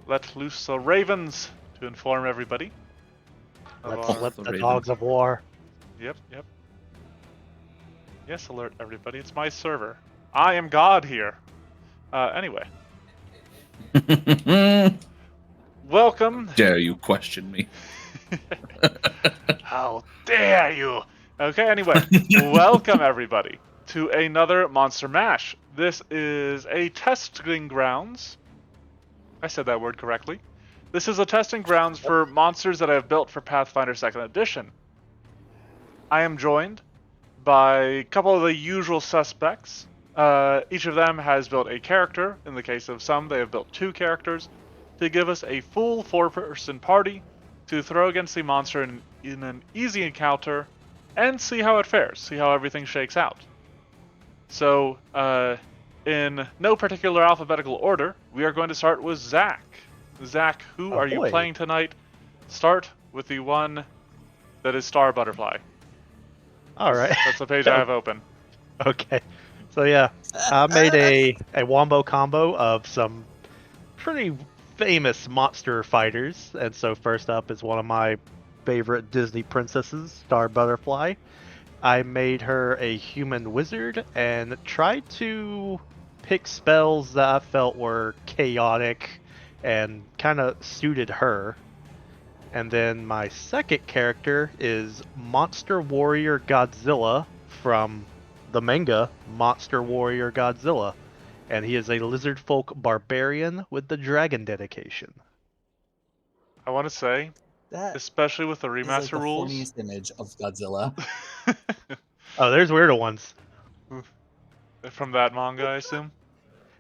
let loose the ravens to inform everybody. Let's Our... flip the the raven. dogs of war. Yep. Yes, alert everybody. It's my server. I am God here. Anyway, welcome. Dare you question me? How dare you? Okay, anyway, welcome everybody to another Monster Mash. This is a testing grounds. I said that word correctly. This is a testing grounds for monsters that I have built for Pathfinder 2nd Edition. I am joined by a couple of the usual suspects. Each of them has built a character. In the case of some, they have built 2 characters to give us a full 4-person party to throw against the monster in an easy encounter and see how it fares, see how everything shakes out. So, in no particular alphabetical order, we are going to start with Zach. Zach, who are you playing tonight? Start with the one that is Star Butterfly. All right. That's the page I have open. Okay. So yeah, I made a wombo combo of some pretty famous monster fighters, and so first up is one of my favorite Disney princesses, Star Butterfly. I made her a human wizard and tried to pick spells that I felt were chaotic and kind of suited her. And then my second character is Monster Warrior Godzilla from the manga Monster Warrior Godzilla. And he is a lizard folk barbarian with the dragon dedication. I want to say, That especially with the is like remaster the rules. horniest image of Godzilla. Oh, there's weirder ones. From that manga, I assume?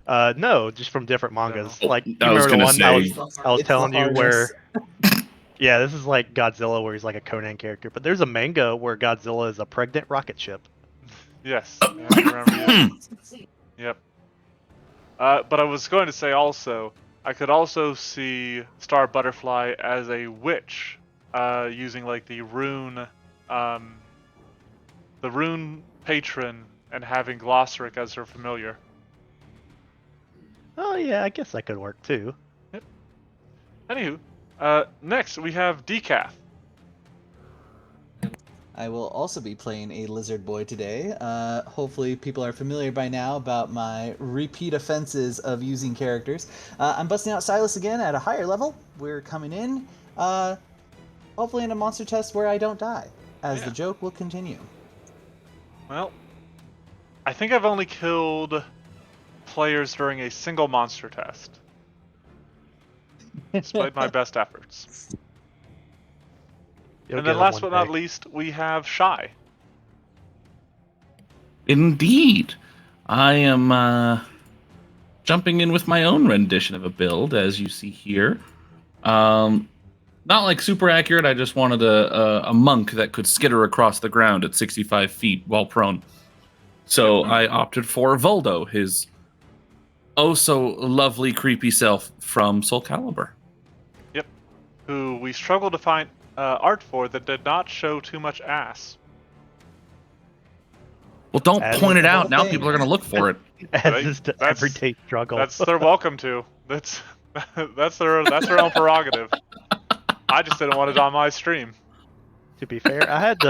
No, just from different mangas. No. Like, you I was remember the gonna one say- I was It's telling the you where... hardest. Yeah, this is like Godzilla where he's like a Conan character. But there's a manga where Godzilla is a pregnant rocket ship. Yes, I remember you. Yep. But I was going to say also, I could also see Star Butterfly as a witch, using like the rune patron, and having Glossaric as her familiar. Oh yeah, I guess that could work too. Anywho, next we have Decaf. I will also be playing a lizard boy today. Hopefully people are familiar by now about my repeat offenses of using characters. I'm busting out Silas again at a higher level. We're coming in, hopefully in a monster test where I don't die, as the joke will continue. Well, I think I've only killed players during a single monster test, despite my best efforts. You'll And get then him last one but not day. least, we have Shy. Indeed. I am jumping in with my own rendition of a build, as you see here. Not like super accurate, I just wanted a monk that could skitter across the ground at 65 feet while prone. So I opted for Voldo, his oh-so-lovely, creepy self from Soul Calibur. Yep. Who we struggled to find art for that did not show too much ass. Well, don't As point is it the out. Now thing. people are going to look for it. As is the That's- everyday struggle. That's their welcome to. That's their own prerogative. I just didn't want it on my stream. To be fair, I had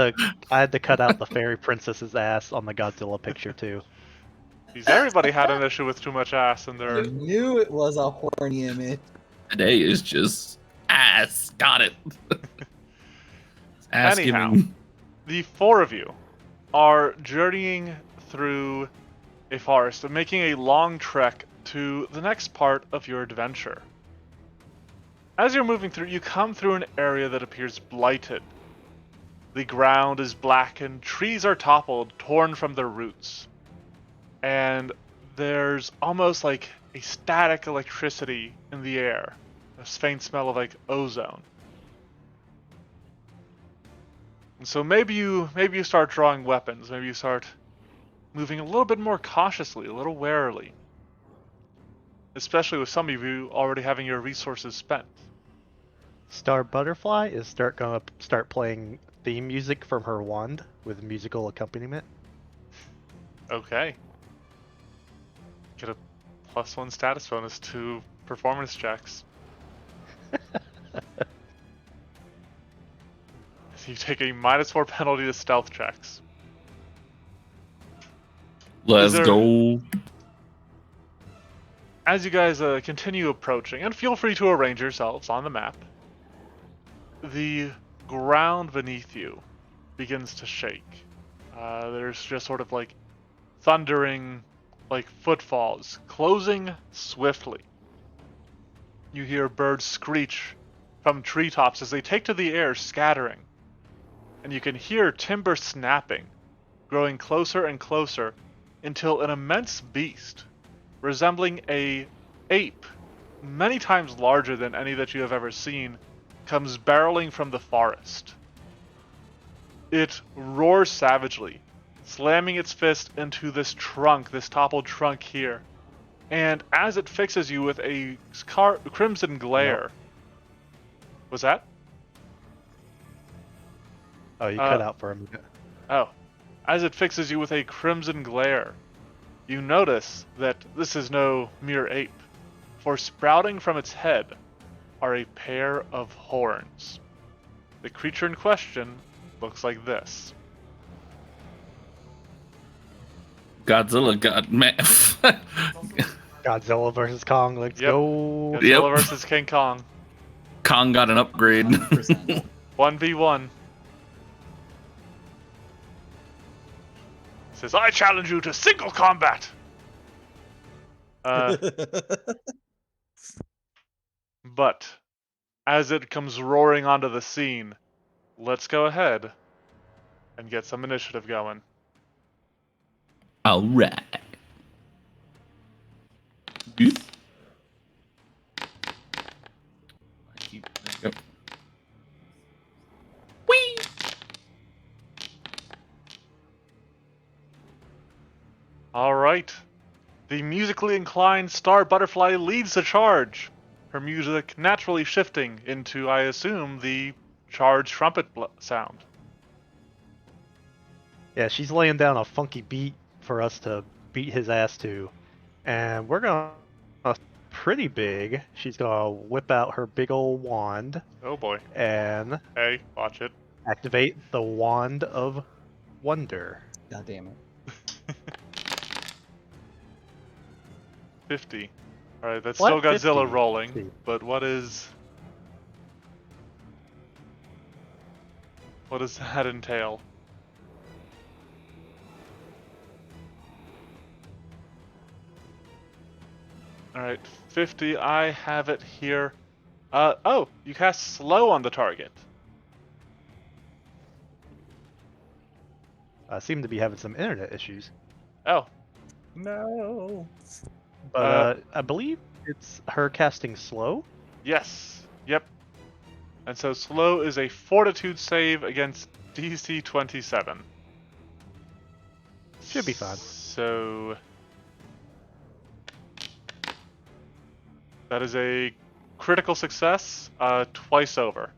to cut out the fairy princess's ass on the Godzilla picture too. Because everybody had an issue with too much ass in I their... knew it was a horny image. Today is just ass. Got it. Ass Anyhow, giving. the 4 of you are journeying through a forest and making a long trek to the next part of your adventure. As you're moving through, you come through an area that appears blighted. The ground is blackened, trees are toppled, torn from their roots. And there's almost like a static electricity in the air. A faint smell of like ozone. And so maybe you start drawing weapons, maybe you start moving a little bit more cautiously, a little warily. Especially with some of you already having your resources spent. Star Butterfly is gonna start playing theme music from her wand with musical accompaniment. Okay. Get a +1 status bonus to performance checks. So you take a -4 penalty to stealth checks. Let's there- go. As you guys continue approaching, and feel free to arrange yourselves on the map, the ground beneath you begins to shake. There's just sort of like thundering, like footfalls, closing swiftly. You hear birds screech from treetops as they take to the air, scattering. And you can hear timber snapping, growing closer and closer, until an immense beast, resembling a ape, many times larger than any that you have ever seen, comes barreling from the forest. It roars savagely, slamming its fist into this trunk, this toppled trunk here. And as it fixes you with a crimson glare... Nope. Was that? Oh, you cut out for a minute. Oh. As it fixes you with a crimson glare, you notice that this is no mere ape, for sprouting from its head are a pair of horns. The creature in question looks like this. Godzilla got math. Godzilla versus Kong. Let's Yep. go. Godzilla Yep. versus King Kong. Kong got an upgrade. 100%. 1v1. Says, I challenge you to single combat! But, as it comes roaring onto the scene, let's go ahead and get some initiative going. All right. Good. There you go. Whee! Alright. The musically inclined Star Butterfly leads the charge. Her music naturally shifting into, I assume, the charge trumpet sound. Yeah, she's laying down a funky beat for us to beat his ass to. And we're gonna pretty big. She's gonna whip out her big old wand Oh boy. and Hey, watch it. activate the Wand of Wonder. God damn it. 50. Alright, that's What? still Godzilla 50? rolling, 50. but what does that entail? Alright, 50, I have it here. Oh, you cast slow on the target. I seem to be having some internet issues. Oh, No. But I believe it's her casting slow. yes. Yep. And so slow is a fortitude save against DC 27. Should be fine. So that is a critical success, twice over.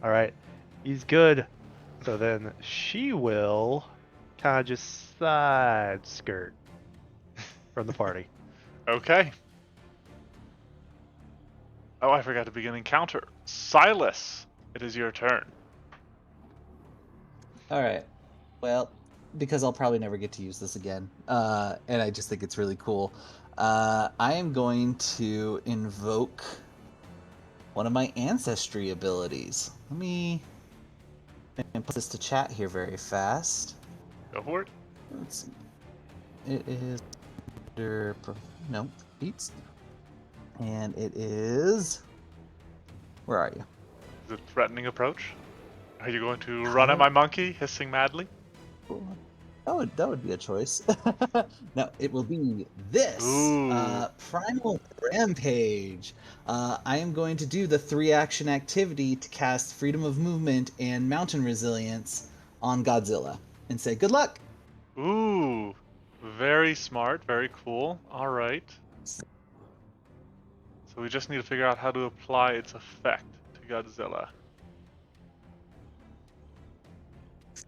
All right, he's good. So then she will kind of just side skirt from the party. Okay. Oh, I forgot to begin encounter. Silas, it is your turn. All right. Well, because I'll probably never get to use this again, and I just think it's really cool, I am going to invoke one of my ancestry abilities. Let me put this to chat here very fast. Go for it. Let's see. It is under no beats, and it is. Where are you? Is it threatening approach? Are you going to run at my monkey, hissing madly? That would be a choice. No, it will be this. Ooh. Primal Rampage. I am going to do the 3-action activity to cast Freedom of Movement and Mountain Resilience on Godzilla and say good luck. Ooh, very smart, very cool. All right. So we just need to figure out how to apply its effect to Godzilla.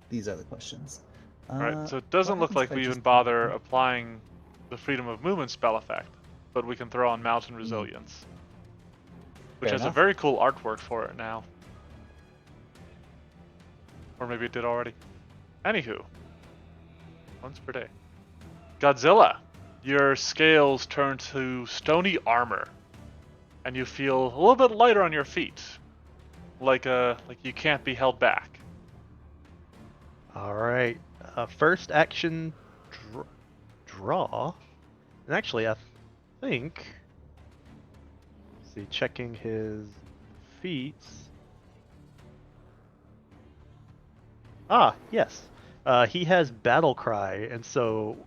These are the questions. Alright, so it doesn't what look like happens if I we even just- bother applying the Freedom of Movement spell effect, but we can throw on Mountain Resilience. which Fair has enough. a very cool artwork for it now. Or maybe it did already. Anywho, once per day. Godzilla, your scales turn to stony armor, and you feel a little bit lighter on your feet, like you can't be held back. All right. First action, draw. And actually, I think. Let's see, checking his feats. Ah, yes. He has battle cry, and so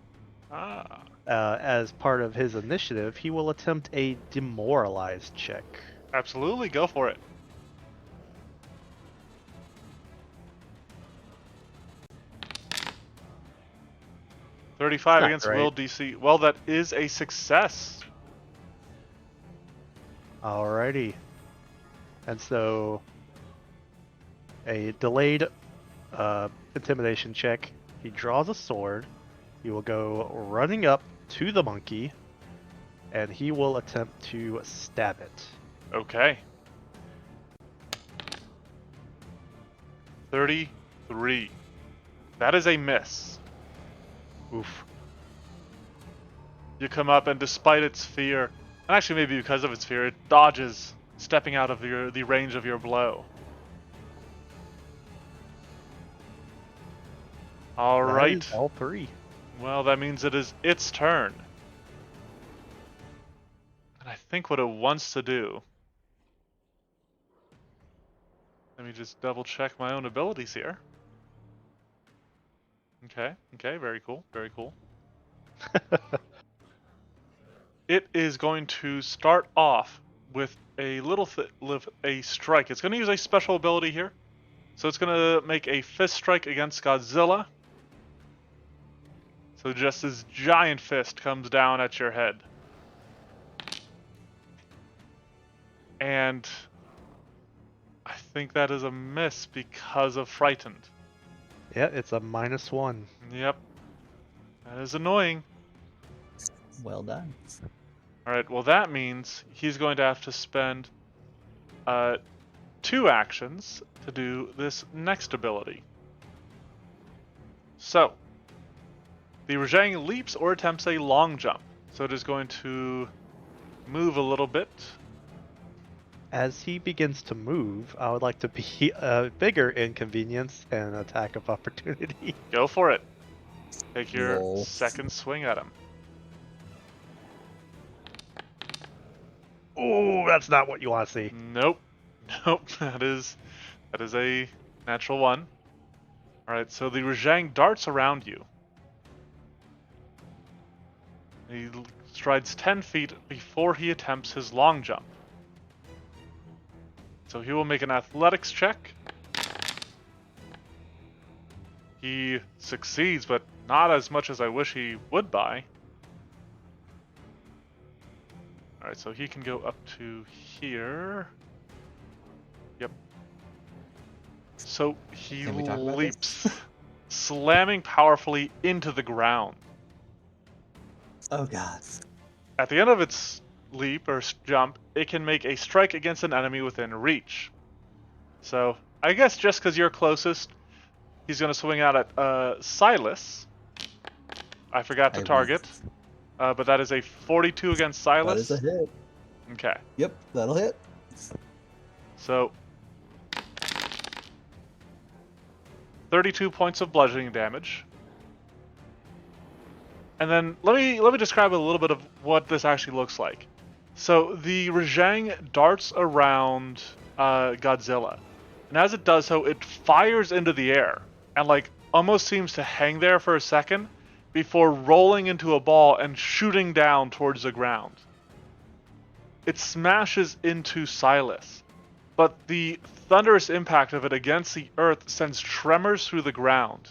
Ah, as part of his initiative, he will attempt a demoralized check. absolutely, go for it. $35 Not against great. will DC. Well, that is a success. Alrighty. And so a delayed intimidation check. He draws a sword. He will go running up to the monkey, and he will attempt to stab it. Okay. 33. That is a miss. Oof. You come up, and despite its fear, and actually maybe because of its fear, it dodges, stepping out of the range of your blow. All That right. is all three. Well, that means it is its turn. And I think what it wants to do... Let me just double check my own abilities here. Okay, very cool, very cool. It is going to start off with a a strike. It's going to use a special ability here. So it's going to make a fist strike against Godzilla. So just this giant fist comes down at your head. And I think that is a miss because of frightened. Yeah, it's a -1. Yep. That is annoying. Well done. Alright, well that means he's going to have to spend 2 actions to do this next ability. So, the Rajang leaps or attempts a long jump. So it is going to move a little bit. As he begins to move, I would like to be a bigger inconvenience and attack of opportunity. Go for it. Take your Lol. second swing at him. Oh, that's not what you want to see. Nope. Nope. That is a natural 1. Alright, so the Rajang darts around you. He strides 10 feet before he attempts his long jump. So he will make an athletics check. He succeeds, but not as much as I wish he would by. Alright, so he can go up to here. Yep. So he Can we talk about leaps, slamming powerfully into the ground. Oh god. At the end of its leap or jump, it can make a strike against an enemy within reach. So, I guess just because you're closest, he's going to swing out at Silas. I forgot to target. But that is a 42 against Silas. That is a hit. Okay. Yep, that'll hit. So 32 points of bludgeoning damage. And then let me describe a little bit of what this actually looks like. So the Rajang darts around Godzilla. And as it does so, it fires into the air and like almost seems to hang there for a second before rolling into a ball and shooting down towards the ground. It smashes into Silas, but the thunderous impact of it against the earth sends tremors through the ground.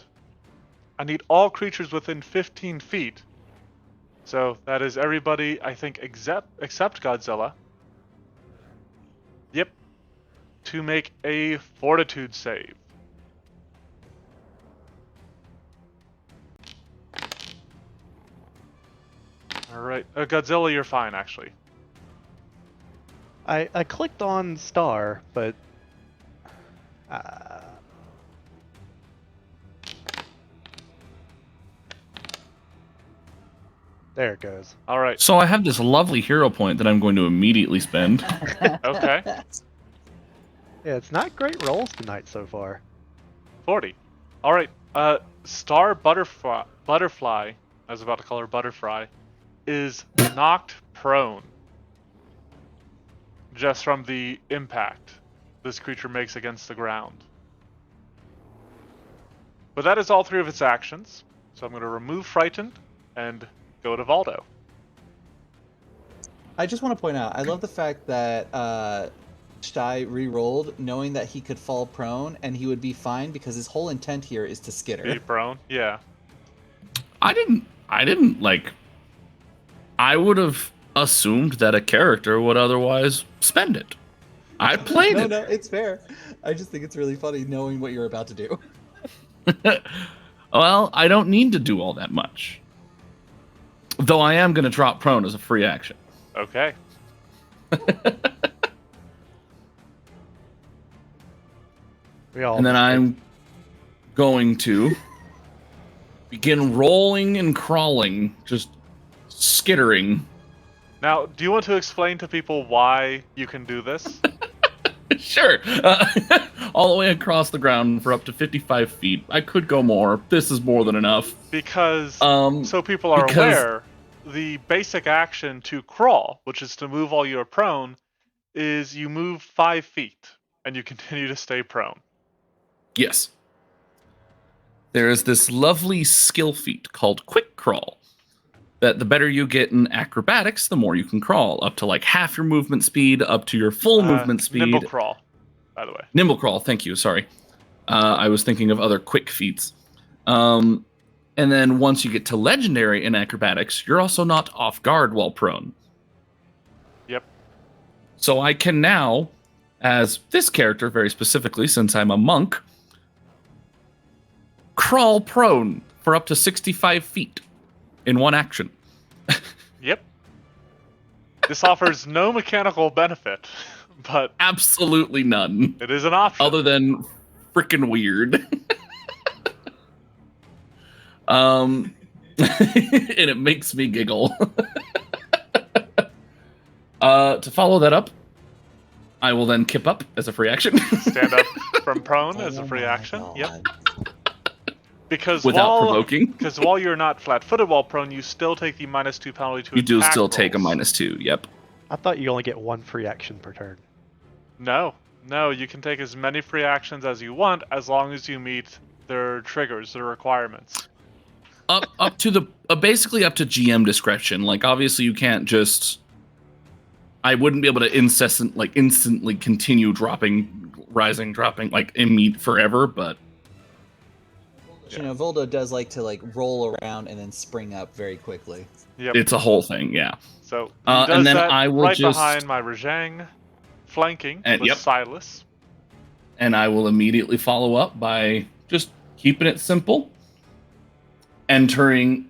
I need all creatures within 15 feet. So that is everybody, I think, except Godzilla. Yep. To make a fortitude save. Alright. Godzilla, you're fine, actually. I clicked on star, but uh, there it goes. All right. So I have this lovely hero point that I'm going to immediately spend. Okay. Yeah, it's not great rolls tonight so far. 40. All right. Star Butterfly, I was about to call her Butterfly, is knocked prone just from the impact this creature makes against the ground. But that is all 3 of its actions. So I'm going to remove Frightened and go to Valdo. I just want to point out, I love the fact that Shai re-rolled knowing that he could fall prone and he would be fine because his whole intent here is to skitter. Be prone? Yeah. I didn't like. I would have assumed that a character would otherwise spend it. I played No, it. no, it's fair. I just think it's really funny knowing what you're about to do. Well, I don't need to do all that much. Though I am going to drop prone as a free action. Okay. And then I'm going to begin rolling and crawling, just skittering. Now, do you want to explain to people why you can do this? Sure. All the way across the ground for up to 55 feet. I could go more. This is more than enough. Because, Um, so people are because- aware, the basic action to crawl, which is to move while you are prone, is you move 5 feet and you continue to stay prone. Yes. There is this lovely skill feat called Quick Crawl. That the better you get in acrobatics, the more you can crawl. Up to like half your movement speed, up to your full movement speed. Nimble crawl, by the way. Nimble crawl, thank you, sorry. I was thinking of other quick feats. And then once you get to legendary in acrobatics, you're also not off guard while prone. Yep. So I can now, as this character very specifically, since I'm a monk, crawl prone for up to 65 feet in one action. Yep. This offers no mechanical benefit, but Absolutely none. it is an option. Other than freaking weird. And it makes me giggle. To follow that up, I will then kip up as a free action. Stand up from prone as a Oh free my action. God. Yep. Because Without provoking. Because while you're not flat-footed while prone, you still take the -2 penalty to You do attack still take a rolls. -2, yep. I thought you only get 1 free action per turn. No, you can take as many free actions as you want as long as you meet their triggers, their requirements. Up to the basically up to GM discretion. Like obviously you can't just. I wouldn't be able to instantly continue rising, dropping forever, but You know, Voldo does like to roll around and then spring up very quickly. Yep. it's a whole thing, yeah. So he and does then that I will right just- behind my Rajang, flanking And- with yep. Silas. And I will immediately follow up by just keeping it simple. Entering.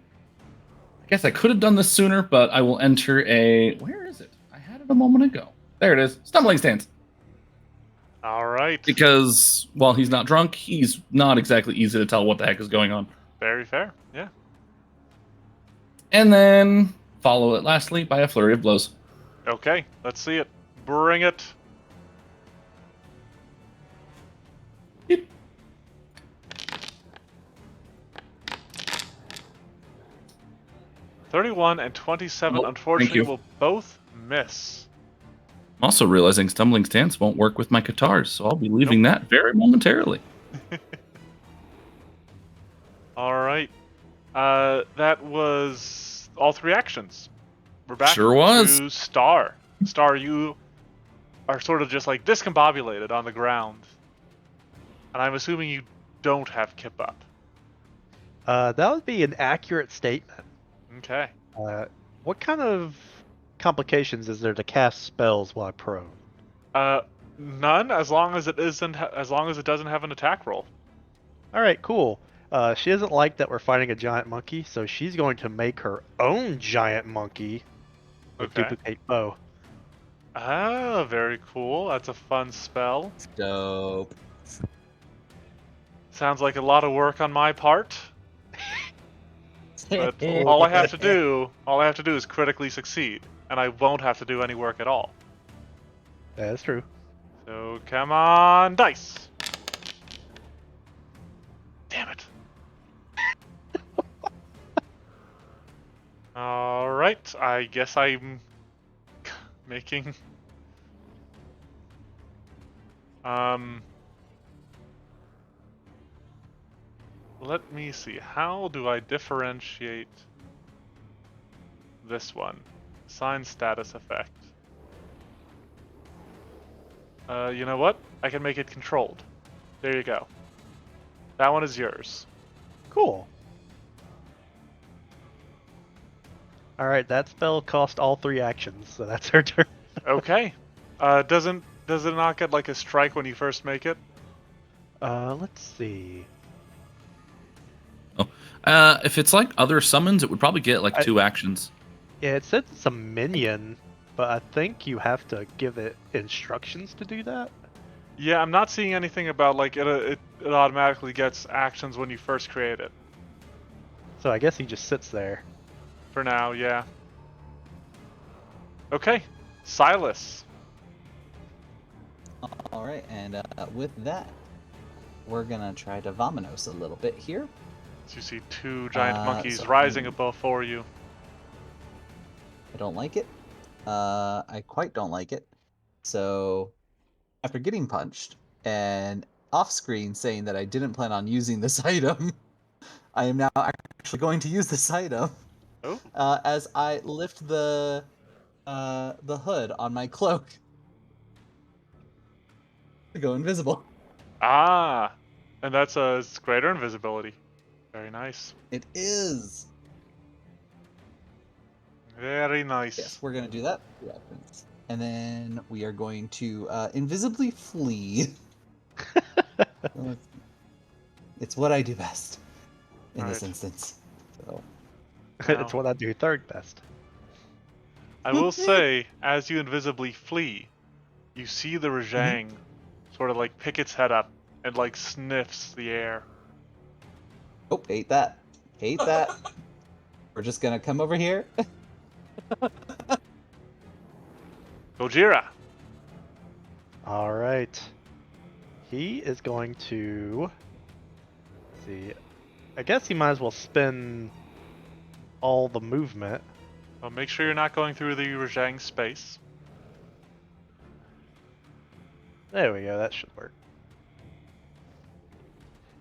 I guess I could have done this sooner, but I will enter a. Where is it? I had it a moment ago. There it is. Stumbling stance. All right. Because while he's not drunk, he's not exactly easy to tell what the heck is going on. Very fair. Yeah. And then follow it lastly by a flurry of blows. Okay. Let's see it. Bring it. Beep. $31 and 27, Oh, unfortunately, thank you. will both miss. I'm also realizing stumbling stance won't work with my guitars, so I'll be leaving that very momentarily. All right. That was all 3 actions. We're back Sure was. to Star. Star, you are sort of just like discombobulated on the ground. And I'm assuming you don't have kip up. That would be an accurate statement. Okay. What kind of complications is there to cast spells while prone? None, as long as it doesn't have an attack roll. All right, cool. She doesn't like that we're fighting a giant monkey, so she's going to make her own giant monkey with Okay. duplicate bow. Ah, very cool. That's a fun spell. Dope. Sounds like a lot of work on my part. But all I have to do is critically succeed, and I won't have to do any work at all. That's true. So come on, dice. Damn it. All right, I guess I'm making let me see. How do I differentiate this one? Assign status effect. You know what? I can make it controlled. There you go. That one is yours. Cool. All right, that spell cost all 3 actions, so that's her turn. Okay. Does it not get like a strike when you first make it? Let's see. If it's like other summons, it would probably get like 2 actions. Yeah, it said it's a minion, but I think you have to give it instructions to do that. Yeah, I'm not seeing anything about like it automatically gets actions when you first create it. So I guess he just sits there. For now, yeah. Okay, Silas. All right, and with that, we're gonna try to Vominos a little bit here. So you see 2 giant monkeys so rising I'm- above for you. I don't like it. I quite don't like it. So, after getting punched and off-screen saying that I didn't plan on using this item, I am now actually going to use this item Oh. as I lift the hood on my cloak to go invisible. Ah, and that's it's greater invisibility. Very nice. It is. Very nice. Yes, we're gonna do that. And then we are going to invisibly flee. It's what I do best in this Alright. instance. So. It's what I do third best. I will say, as you invisibly flee, you see the Rajang sort of like pick its head up and like sniffs the air. Oh, hate that. Hate that. We're just gonna come over here. Gojira. All right. He is going to... let's see. I guess he might as well spend all the movement. Well, make sure you're not going through the Rajang space. There we go, that should work.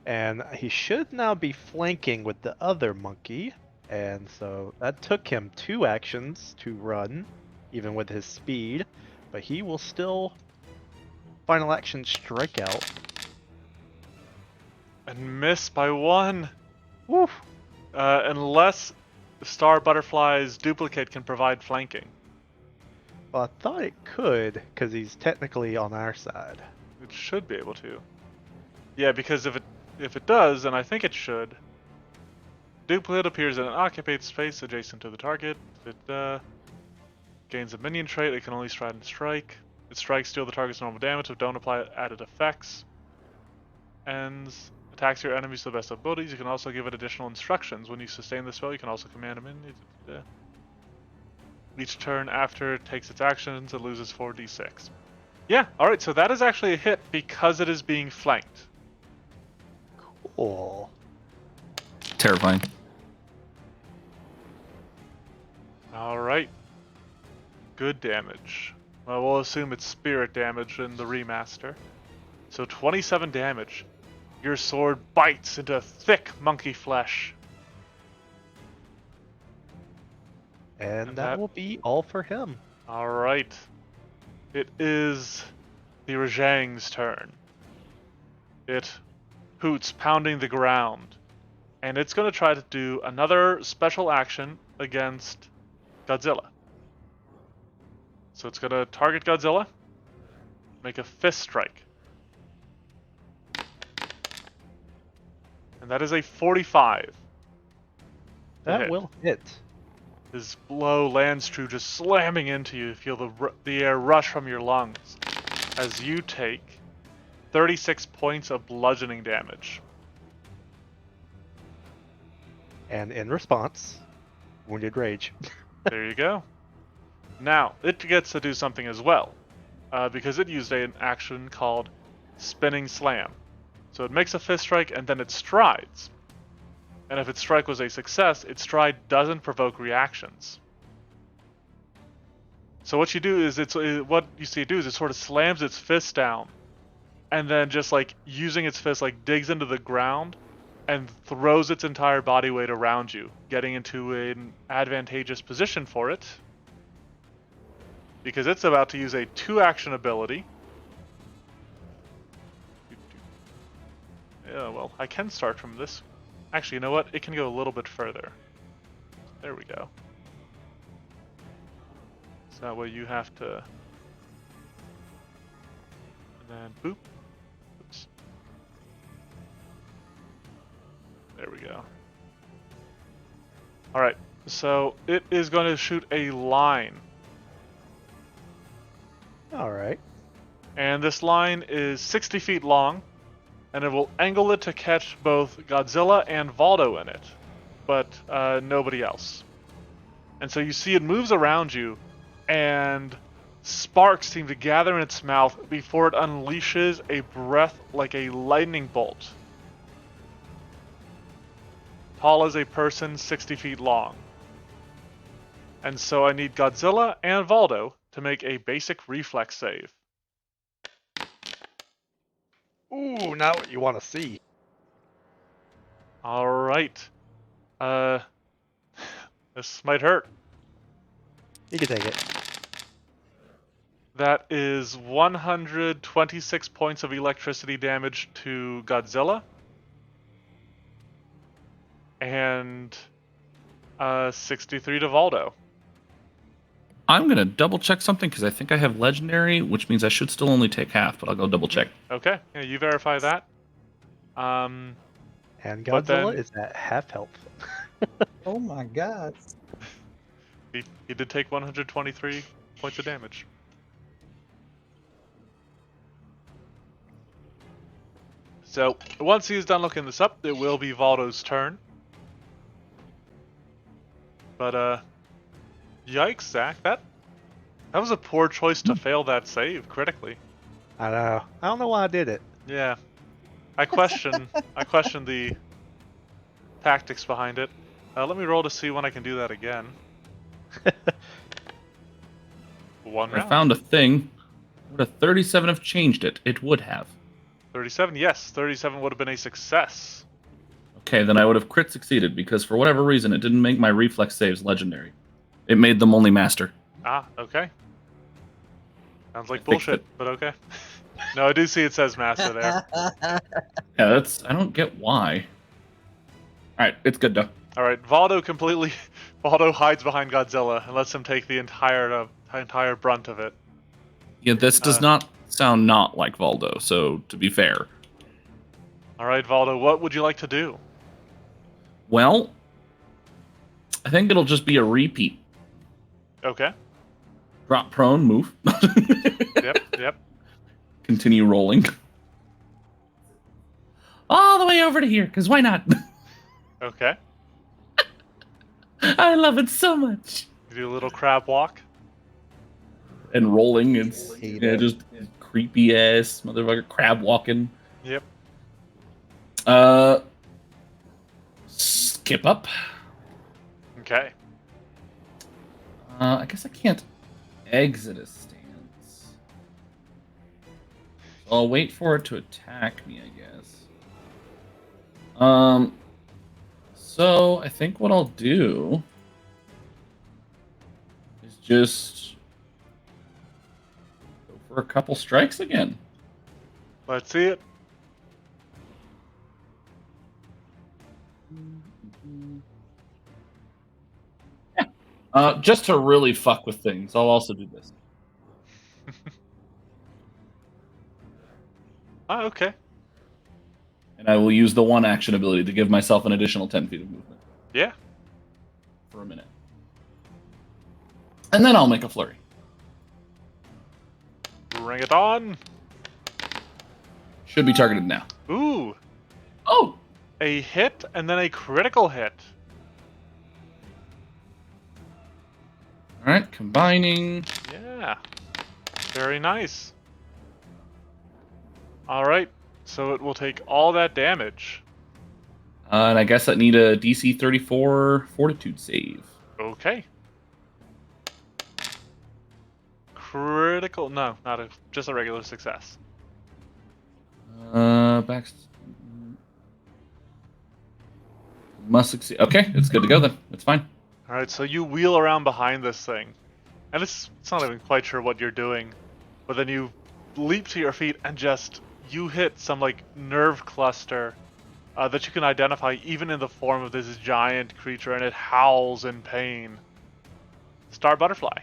And he should now be flanking with the other monkey. And so that took him 2 actions to run, even with his speed. But he will still final action strike out. And miss by 1. Woof! Unless Star Butterfly's duplicate can provide flanking. Well, I thought it could, because he's technically on our side. It should be able to. Yeah, because if it does, and I think it should, duplicate appears in an occupied space adjacent to the target. If it gains a minion trait, it can only stride and strike. It strikes, deal the target's normal damage, so don't apply added effects. And attacks your enemies to the best of abilities. You can also give it additional instructions. When you sustain the spell, you can also command a minion. Each turn after it takes its actions, it loses 4d6. Yeah, alright, so that is actually a hit because it is being flanked. Cool. Terrifying. Alright. Good damage. Well, we'll assume it's spirit damage in the remaster. So 27 damage. Your sword bites into thick monkey flesh. And that will be all for him. Alright. It is the Rajang's turn. It hoots, pounding the ground. And it's going to try to do another special action against Godzilla. So it's going to target Godzilla, make a fist strike. And that is a 45. That hit. will hit. His blow lands true, just slamming into you. You feel the air rush from your lungs as you take 36 points of bludgeoning damage. And in response, Wounded Rage. There you go. Now, it gets to do something as well, because it used an action called Spinning Slam. So it makes a fist strike and then it strides. And if its strike was a success, its stride doesn't provoke reactions. So what you do is what you see it do is it sort of slams its fist down, and then just like using its fist, like digs into the ground and throws its entire body weight around you, getting into an advantageous position for it, because it's about to use a 2-action ability. Yeah, well, I can start from this. Actually, you know what? It can go a little bit further. There we go. So that way you have to... And then, boop. Oops. There we go. Alright, so it is going to shoot a line. Alright. And this line is 60 feet long. And it will angle it to catch both Godzilla and Voldo in it, but nobody else. And so you see it moves around you, and sparks seem to gather in its mouth before it unleashes a breath like a lightning bolt. Tall as a person, 60 feet long. And so I need Godzilla and Voldo to make a basic reflex save. Ooh, not what you want to see. Alright. This might hurt. You can take it. That is 126 points of electricity damage to Godzilla. And 63 to Voldo. I'm going to double check something because I think I have legendary, which means I should still only take half, but I'll go double check. Okay, yeah, you verify that. And But Godzilla then- is at half health. Oh my god. He did take 123 points of damage. So, once he's done looking this up, it will be Voldo's turn. But, yikes, Zach, that was a poor choice to fail that save critically. I know. I don't know why I did it. Yeah. I question the tactics behind it. Let me roll to see when I can do that again. One I round. found a thing. Would a 37 have changed it? It would have. 37, yes. 37 would have been a success. Okay, then I would have crit succeeded because for whatever reason it didn't make my reflex saves legendary. It made them only master. Ah, okay. Sounds like I think bullshit, but okay. No, I do see it says master there. Yeah, that's I don't get why. Alright, it's good though. Alright, Voldo hides behind Godzilla and lets him take the entire brunt of it. Yeah, this does not sound not like Voldo, so to be fair. Alright, Voldo, what would you like to do? Well, I think it'll just be a repeat. Okay. Drop prone, move. Yep. Continue rolling. All the way over to here, because why not? Okay. I love it so much. You do a little crab walk. And rolling, it's Hate yeah, it. just creepy ass motherfucker crab walking. Yep. Skip up. Okay. I guess I can't exit a stance. I'll wait for it to attack me, I guess. So I think what I'll do is just go for a couple strikes again. Let's see it. Just to really fuck with things, I'll also do this. Ah, okay. And I will use the one action ability to give myself an additional 10 feet of movement Yeah. for a minute. And then I'll make a flurry. Bring it on. Should be targeted now. Ooh, Oh! a hit and then a critical hit. Alright, combining. Yeah, very nice. All right, so it will take all that damage. And I guess I need a DC 34 Fortitude save. Okay. Critical? No, not a, just a regular success. Back. Must succeed. Okay, it's good to go then. It's fine. All right, so you wheel around behind this thing, and it's not even quite sure what you're doing, but then you leap to your feet and you hit some like nerve cluster that you can identify even in the form of this giant creature, and it howls in pain. Star Butterfly.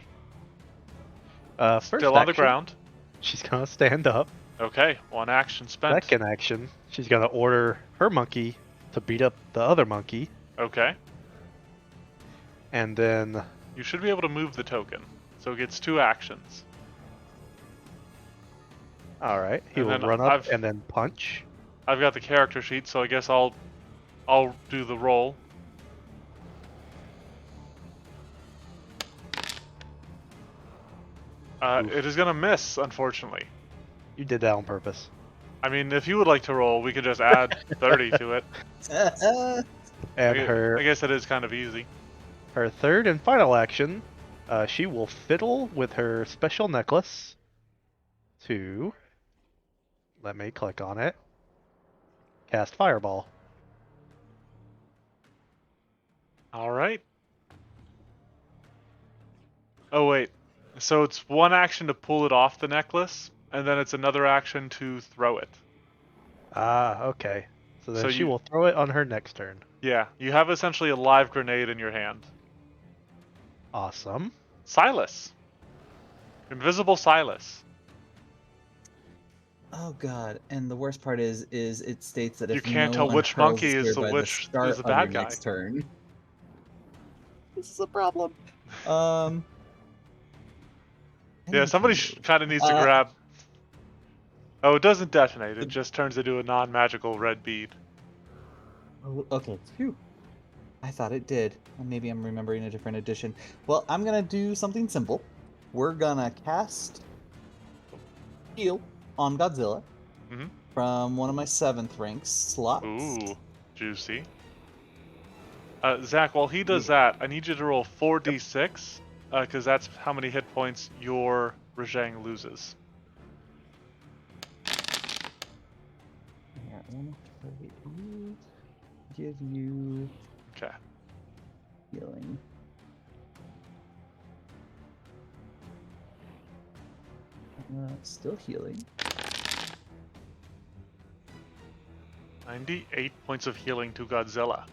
First Still on the action, ground. She's gonna stand up. Okay, one action spent. Second action, she's gonna order her monkey to beat up the other monkey, Okay. and then You should be able to move the token, so it gets 2 actions. all right, he And will then run up I've- and then punch. I've got the character sheet, so I guess I'll do the roll. It is gonna miss, unfortunately. You did that on purpose. I mean, if you would like to roll, we could just add 30 to it. And I guess it is kind of easy. her third and final action, she will fiddle with her special necklace to, let me click on it, cast Fireball. All right. Oh wait, so it's one action to pull it off the necklace, and then it's another action to throw it. Ah, okay. So then So she you- will throw it on her next turn. Yeah, you have essentially a live grenade in your hand. Awesome. Silas. Invisible Silas. Oh god! And the worst part is it states that if You can't no tell one which hurls monkey a is spear the by which start is the of your bad guy. next turn. This is a problem. Um. Yeah, somebody anywho. kind of needs to grab. Oh, it doesn't detonate. It just turns into a non-magical red bead. Oh, okay. Phew. I thought it did. Maybe I'm remembering a different edition. Well, I'm gonna do something simple. We're gonna cast heal on Godzilla Mhm. from one of my 7th rank slots. Ooh, juicy. Zach, while he does that, I need you to roll 4d6, because that's how many hit points your Rajang loses. Yeah, I wanna target you, give you Okay. healing. Still healing. 98 points of healing to Godzilla.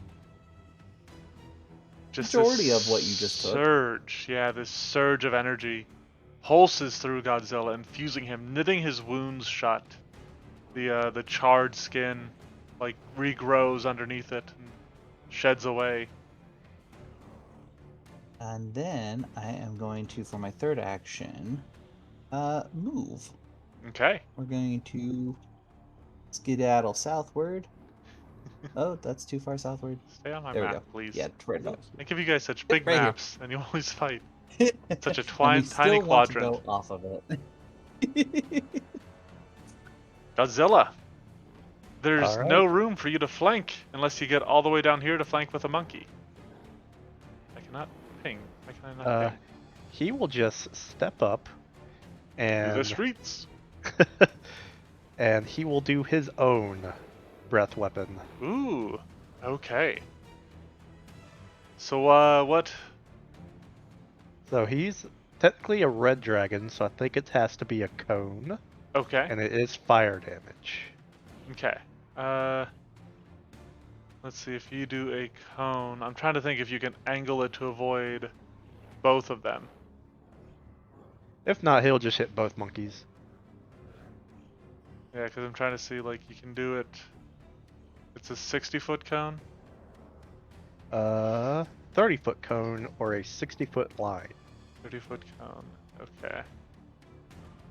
Just Majority this of what you just took. surge, yeah, this surge of energy pulses through Godzilla, infusing him, knitting his wounds shut. The charred skin, like, regrows underneath it and sheds away. And then I am going to, for my 3rd action, move. Okay. We're going to skedaddle southward. Oh, that's too far southward. Stay on my There we map, go. please. Yeah, right about I give you guys such big right here. maps, and you always fight. here. Such a And we tiny still want quadrant. to go off of it. Godzilla. There's Alright. no room for you to flank unless you get all the way down here to flank with a monkey. I cannot ping. Why can I not ping? He will just step up Through the and streets. and he will do his own breath weapon. Ooh. Okay. So, what? So he's technically a red dragon, so I think it has to be a cone, Okay. and it is fire damage. Okay. Let's see if you do a cone. I'm trying to think if you can angle it to avoid both of them. If not, he'll just hit both monkeys. Yeah, because I'm trying to see, like, you can do it. It's a 60-foot cone. 30-foot cone or a 60-foot line. 30-foot cone. Okay.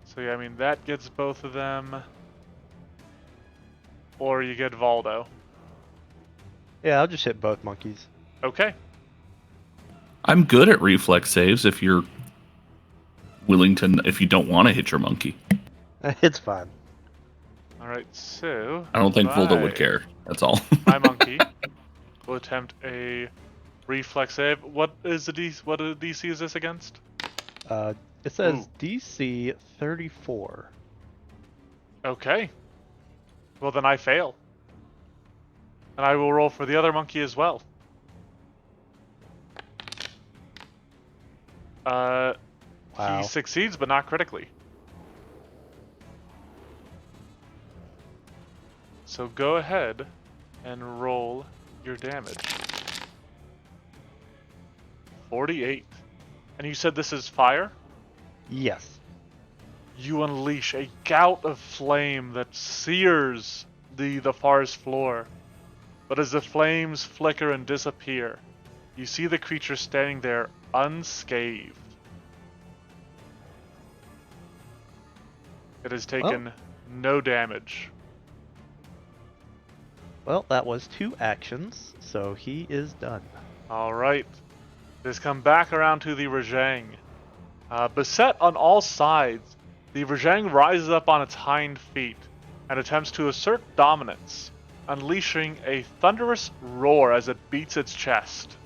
So yeah, I mean that gets both of them. Or you get Valdo. Yeah, I'll just hit both monkeys. Okay. I'm good at reflex saves if you're willing to, if you don't want to hit your monkey. It's fine. Alright, so I don't think Voldo would care. That's all. my monkey will attempt a reflex save. What is the DC? What DC is this against? It says Ooh. DC 34. Okay. Well, then I fail. And I will roll for the other monkey as well. Wow. He succeeds, but not critically. So go ahead and roll your damage. 48. And you said this is fire? Yes. You unleash a gout of flame that sears the forest floor. But as the flames flicker and disappear, you see the creature standing there unscathed. It has taken no damage. Well, that was 2 actions, so he is done. Alright. It has come back around to the Rajang. Beset on all sides, the Rajang rises up on its hind feet and attempts to assert dominance, unleashing a thunderous roar as it beats its chest.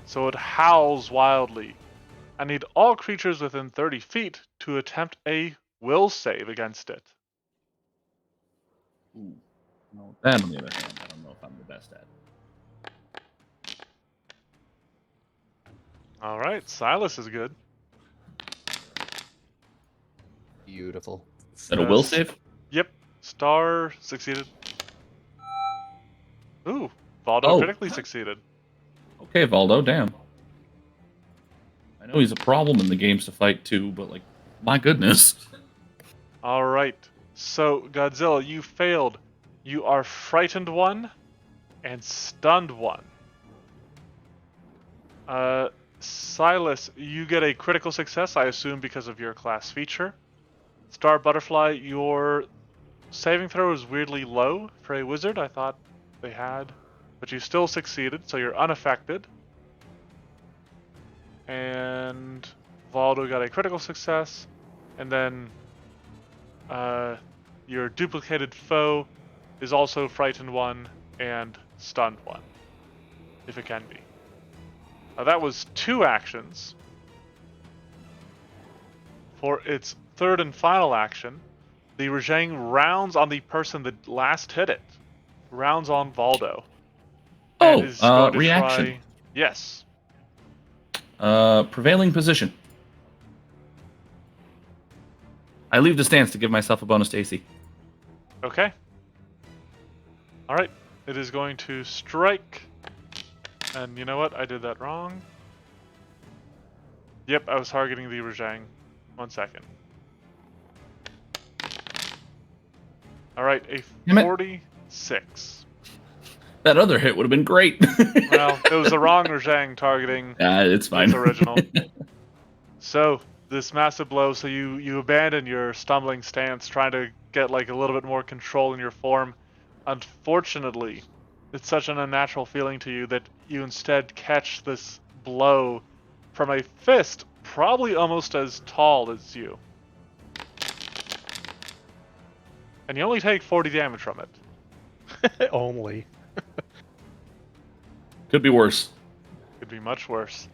So it howls wildly. I need all creatures within 30 feet to attempt a will save against it. Ooh. No, that on the other hand, I don't know if I'm the best at. Alright, Silas is good. Beautiful. Is that a will save? Yep. Star succeeded. Ooh, Valdo critically succeeded. Okay, Valdo, damn. I know he's a problem in the games to fight too, but like, my goodness. Alright, so Godzilla, you failed. You are frightened 1 and stunned 1. Silas, you get a critical success, I assume because of your class feature. Star Butterfly, your saving throw is weirdly low for a wizard. I thought they had, but you still succeeded, so you're unaffected. And Valdo got a critical success, and then your duplicated foe is also frightened 1 and stunned 1, if it can be. That was 2 actions. For its third and final action, the Rajang rounds on the person that last hit it. Rounds on Valdo. And is going to reaction. try... Yes. Prevailing position. I leave the stance to give myself a bonus to AC. Okay. Alright. It is going to strike. And you know what? I did that wrong. Yep, I was targeting the Rajang. 1 second. Alright, a 46. That other hit would have been great. Well, it was the wrong Rajang targeting it's fine. its original. So, this massive blow, so you abandon your stumbling stance, trying to get like a little bit more control in your form. Unfortunately, it's such an unnatural feeling to you that you instead catch this blow from a fist probably almost as tall as you. And you only take 40 damage from it. Only. Could be worse. Could be much worse.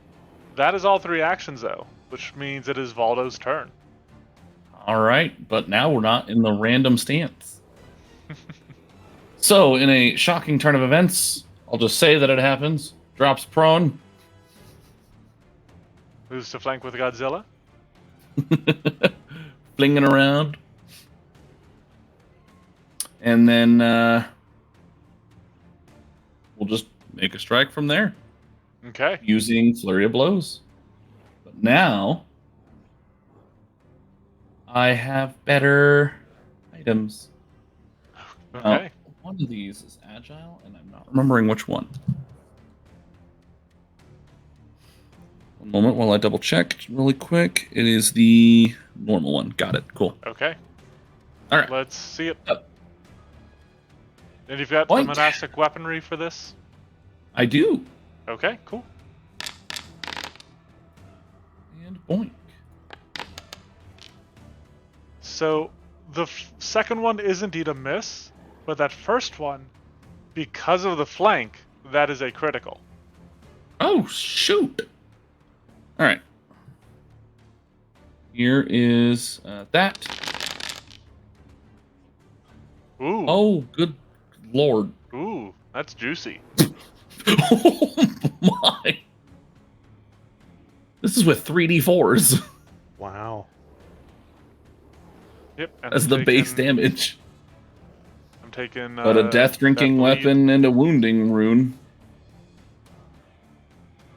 That is all 3 actions though, which means it is Valdo's turn. All right, but now we're not in the random stance. So, in a shocking turn of events, I'll just say that it happens. Drops prone. Moves to flank with Godzilla. Flinging around. And then we'll just make a strike from there. Okay. Using Flurry of Blows. But now I have better items. Okay. One of these is agile, and I'm not remembering which one. One moment while I double check really quick. It is the normal one. Got it. Cool. Okay. All right. Let's see it. Yep. And you've got the Boink. monastic weaponry for this? I do. Okay, cool. And boink. So the second one is indeed a miss, but that first one, because of the flank, that is a critical. Oh, shoot. All right. Here is that. Ooh. Oh, good lord. Ooh, that's juicy. Oh, my. This is with 3d4s. Wow. Yep. And That's I'm the base taking- damage. I'm taking. But a death-drinking that bleed. weapon and a wounding rune.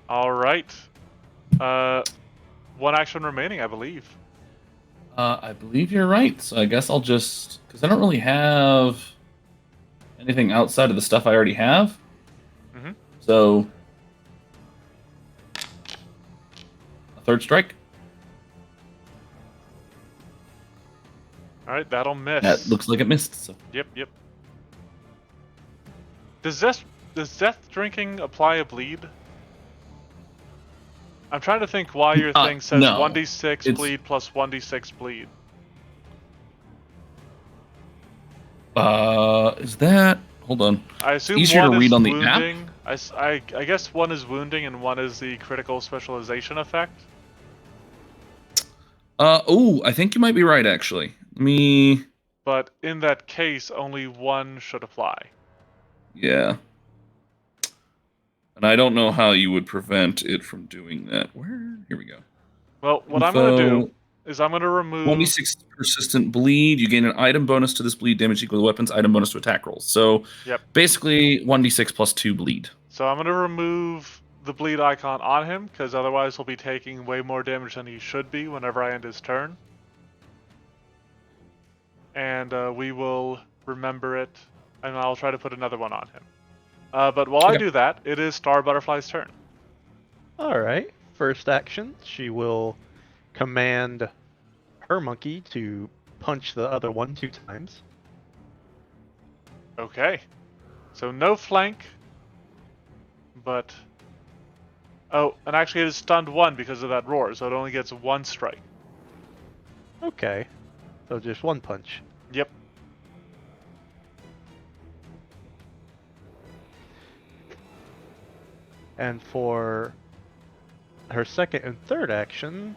All right. One action remaining, I believe. I believe you're right. So I guess I'll just... Because I don't really have anything outside of the stuff I already have. Mhm. So... A third strike. All right, that'll miss. That looks like it missed. So. Yep. Does death drinking apply a bleed? I'm trying to think why your thing says no. 1d6 It's- bleed plus 1d6 bleed. Is that... Hold on. I assume Easier to one read is on the app? wounding. I guess one is wounding and one is the critical specialization effect. Oh, I think you might be right, actually. Let me... But in that case, only one should apply. Yeah. And I don't know how you would prevent it from doing that. Where? Here we go. Well, what I'm going to Info. do is I'm going to remove... 1d6 persistent bleed. You gain an item bonus to this bleed damage equal to weapons, item bonus to attack rolls. So Yep. basically 1d6 plus 2 bleed. So I'm going to remove the bleed icon on him, because otherwise he'll be taking way more damage than he should be whenever I end his turn. And we will remember it, and I'll try to put another one on him. But while I Okay. do that, it is Star Butterfly's turn. All right. First action, she will command her monkey to punch the other one 2 times. Okay. So no flank, but... Oh, and actually it is stunned 1 because of that roar, so it only gets 1 strike. Okay. So just 1 punch. Yep. And for her second and third action,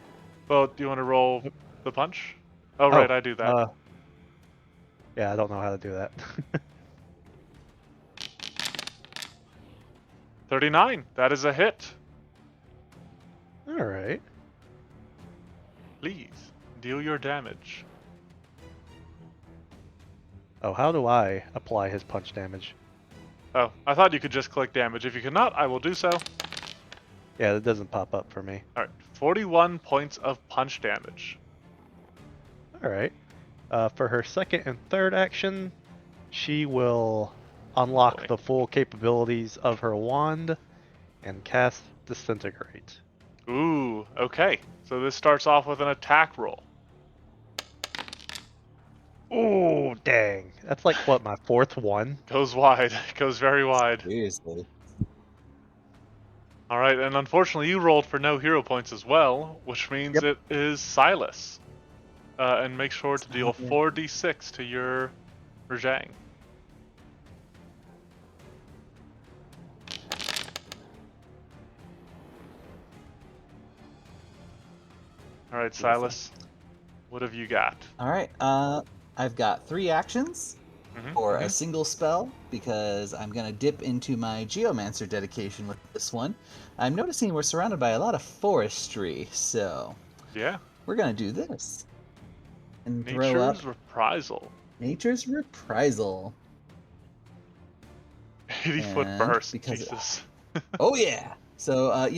Well, do you want to roll the punch? Oh, right, I do that. Yeah, I don't know how to do that. 39. That is a hit. All right. Please, deal your damage. Oh, how do I apply his punch damage? Oh, I thought you could just click damage. If you cannot, I will do so. Yeah, that doesn't pop up for me. Alright, 41 points of punch damage. All right. For her second and third action, she will unlock Boy. the full capabilities of her wand and cast Disintegrate. Ooh, okay. So this starts off with an attack roll. Oh, dang. That's like, what, my 4th one? Goes wide. Goes very wide. Seriously. Alright, and unfortunately you rolled for no hero points as well, which means it is Silas. And make sure to deal 4d6 to your Rajang. Alright, Silas. What have you got? All right. I've got 3 actions for a single spell because I'm gonna dip into my Geomancer dedication with this one. I'm noticing we're surrounded by a lot of forestry, so Yeah. we're gonna do this and throw up Nature's Reprisal. Nature's Reprisal. 80-foot And burst. because- Jesus. Oh yeah. So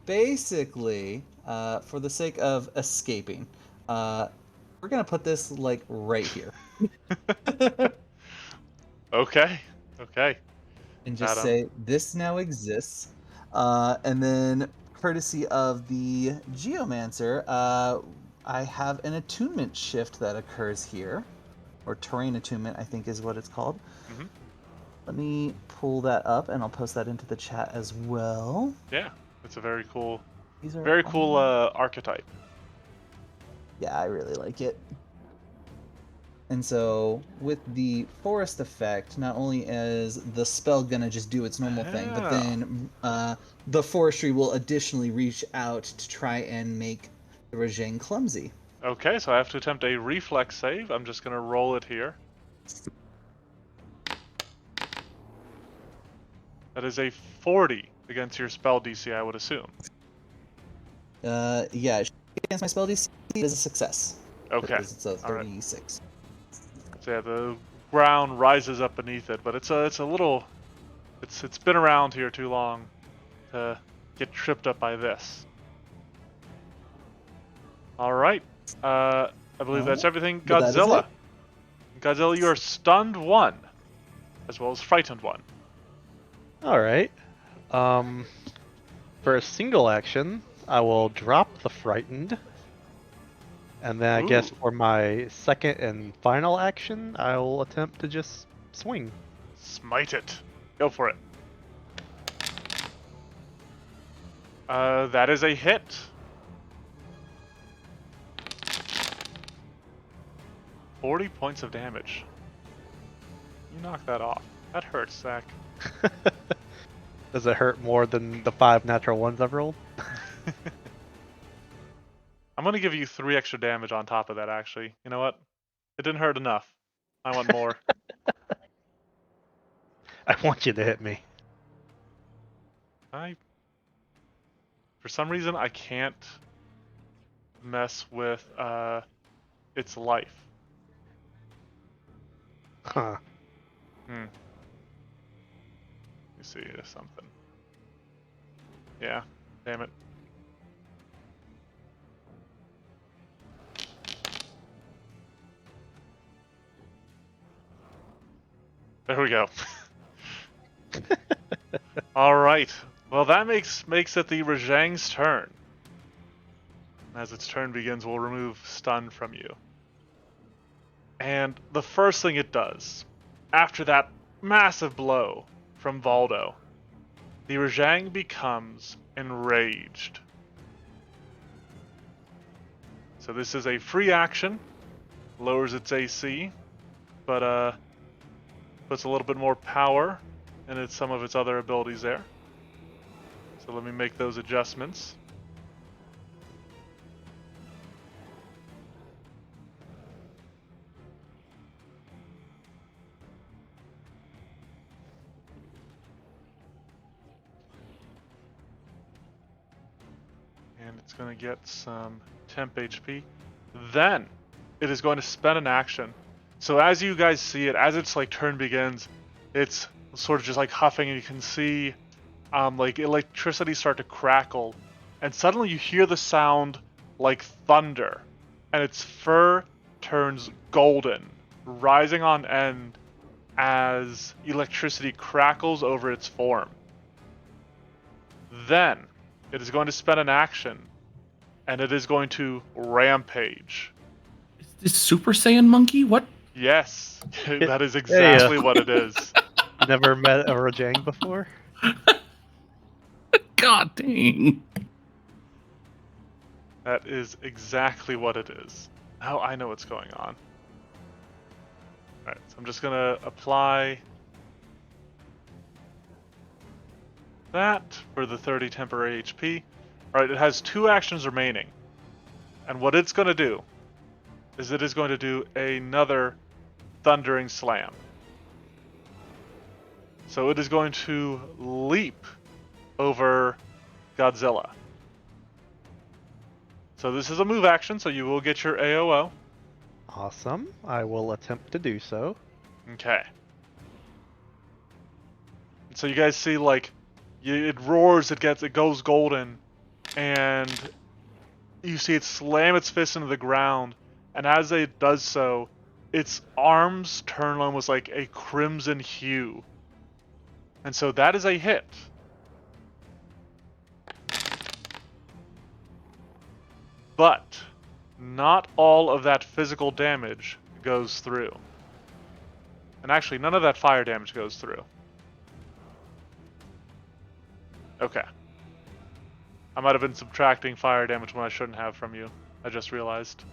basically, for the sake of escaping, we're gonna put this like right here Okay. Okay. and just Adam. say this now exists, and then courtesy of the Geomancer, I have an attunement shift that occurs here, or terrain attunement, I think is what it's called. Mhm. Let me pull that up, and I'll post that into the chat as well. Yeah, it's a very cool, These are very cool all- archetype. Yeah, I really like it. And so, with the forest effect, not only is the spell gonna just do its normal thing, but Ah. then the forestry will additionally reach out to try and make the Rajang clumsy. Okay, so I have to attempt a reflex save. I'm just gonna roll it here. That is a 40 against your spell DC, I would assume. Yeah, against my spell DC, it is a success. Okay. Because it's a All right. 36. So yeah, the ground rises up beneath it, but it's a little, it's been around here too long to get tripped up by this. All right. I believe that's everything. But that is Godzilla. it. Godzilla, you are stunned 1, as well as frightened 1. All right. For a single action, I will drop the frightened, and then I guess Ooh. for my second and final action, I will attempt to just swing. Smite it. Go for it. That is a hit. $40 points of damage. You knock that off. That hurts, Zach. Does it hurt more than the 5 natural ones I've rolled? I'm gonna give you 3 extra damage on top of that, actually. You know what? It didn't hurt enough. I want more. I want you to hit me. For some reason, I can't mess with its life. Huh. Let me see something. Yeah, damn it. There we go. All right. Well, that makes it the Rajang's turn. As its turn begins, we'll remove stun from you. And the first thing it does, after that massive blow from Valdo, the Rajang becomes enraged. So this is a free action, lowers its AC, but puts a little bit more power in some of its other abilities there. So let me make those adjustments. And it's going to get some temp HP. Then it is going to spend an action. So as you guys see it, as its like turn begins, it's sort of just like huffing, and you can see like electricity start to crackle, and suddenly you hear the sound like thunder, and its fur turns golden, rising on end as electricity crackles over its form. Then it is going to spend an action, and it is going to rampage. Is this Super Saiyan monkey? What? Yes, that is exactly what it is. Never met a Rajang before? God dang. That is exactly what it is. Now I know what's going on. Alright, so I'm just gonna apply that for the 30 temporary HP. Alright, it has 2 actions remaining. And what it's gonna do is it is going to do another Thundering Slam. So it is going to leap over Godzilla. So this is a move action, so you will get your AOO. Awesome. I will attempt to do so. Okay. So you guys see, like, it roars, it goes golden, and you see it slam its fist into the ground, and as it does so, its arms turn almost like a crimson hue. And so that is a hit. but not all of that physical damage goes through. And actually, none of that fire damage goes through. Okay. I might have been subtracting fire damage when I shouldn't have from you. I just realized.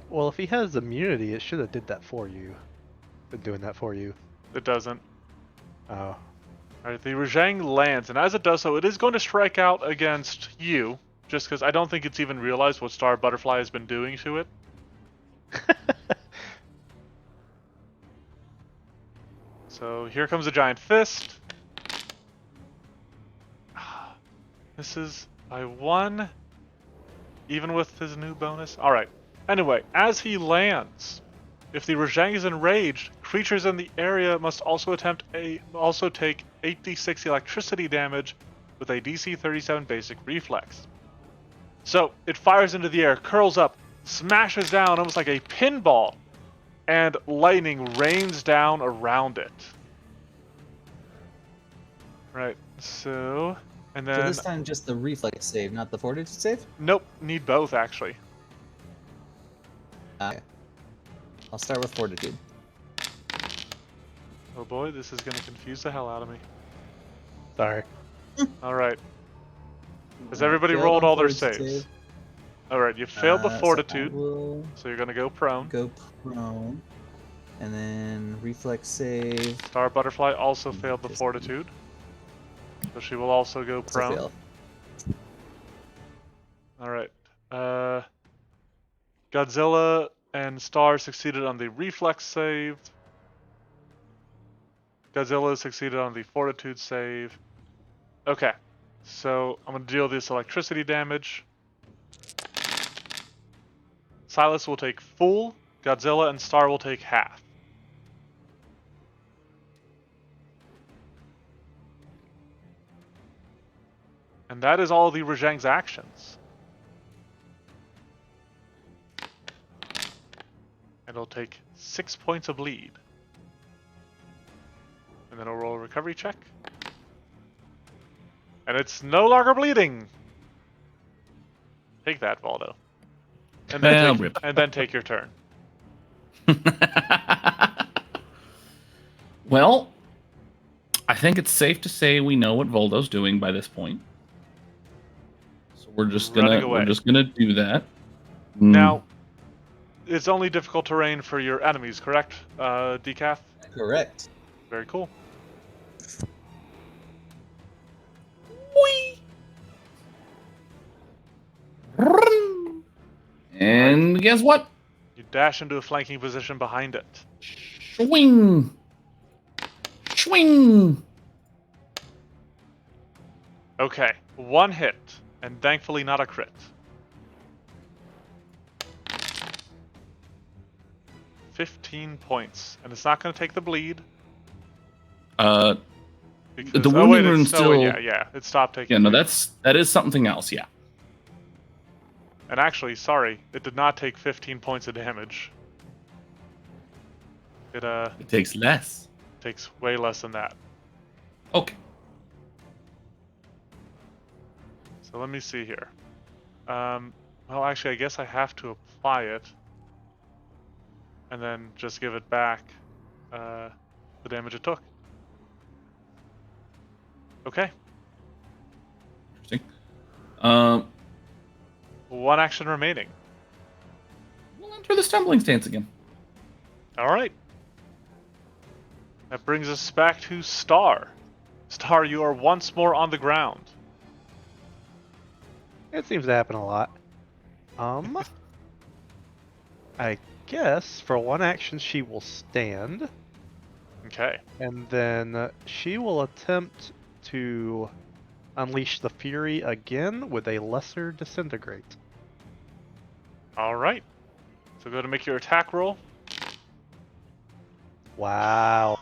Well, if he has immunity, it should have did that for you. Been doing that for you. It doesn't. Oh. Alright, the Rajang lands, and as it does so, it is going to strike out against you, just because I don't think it's even realized what Star Butterfly has been doing to it. So here comes a giant fist. Misses by 1, even with his new bonus. Alright, anyway, as he lands, if the Rajang is enraged, creatures in the area must also take 8d6 electricity damage with a DC 37 basic reflex. So it fires into the air, curls up, smashes down almost like a pinball, and lightning rains down around it. Right, so... And then... So this time just the reflex save, not the fortitude save? Nope, need both actually. Okay. I'll start with fortitude. Oh boy, this is gonna confuse the hell out of me. Sorry. Alright. Has everybody Failed rolled on all their fortitude saves? save. Alright, you failed the So I fortitude, will so you're gonna go prone. go prone. And then reflex save. Star Butterfly also failed the Just- fortitude, so she will also go Also prone. fail. Alright. Godzilla and Star succeeded on the reflex save. Godzilla succeeded on the fortitude save. Okay, so I'm going to deal this electricity damage. Silas will take full, Godzilla and Star will take half. And that is all the Rajang's actions. And it'll take 6 points of bleed. And then it'll roll a recovery check. And it's no longer bleeding! Take that, Valdo. And then take your turn. Well, I think it's safe to say we know what Voldo's doing by this point. So we're just Running gonna away. do that. Now, it's only difficult terrain for your enemies, correct, Decaf? Correct. Very cool. Whee! And guess what? You dash into a flanking position behind it. Swing! Swing! Okay, 1 hit, and thankfully not a crit. 15 points, and it's not going to take the bleed. The Because, wounding wait, rune it's, still. yeah, it stopped taking. Yeah, no, bleed. that is something else. Yeah. And actually, sorry, it did not take 15 points of damage. It It takes less. takes way less than that. Okay. So let me see here. Well, actually, I guess I have to apply it, and then just give it back the damage it took. Okay, Interesting. 1 action remaining. We'll enter the stumbling stance again. All right. That brings us back to Star. Star, you are once more on the ground. It seems to happen a lot. I guess for 1 action she will stand, Okay. and then she will attempt to unleash the fury again with a lesser disintegrate. All right. So go to make your attack roll. Wow.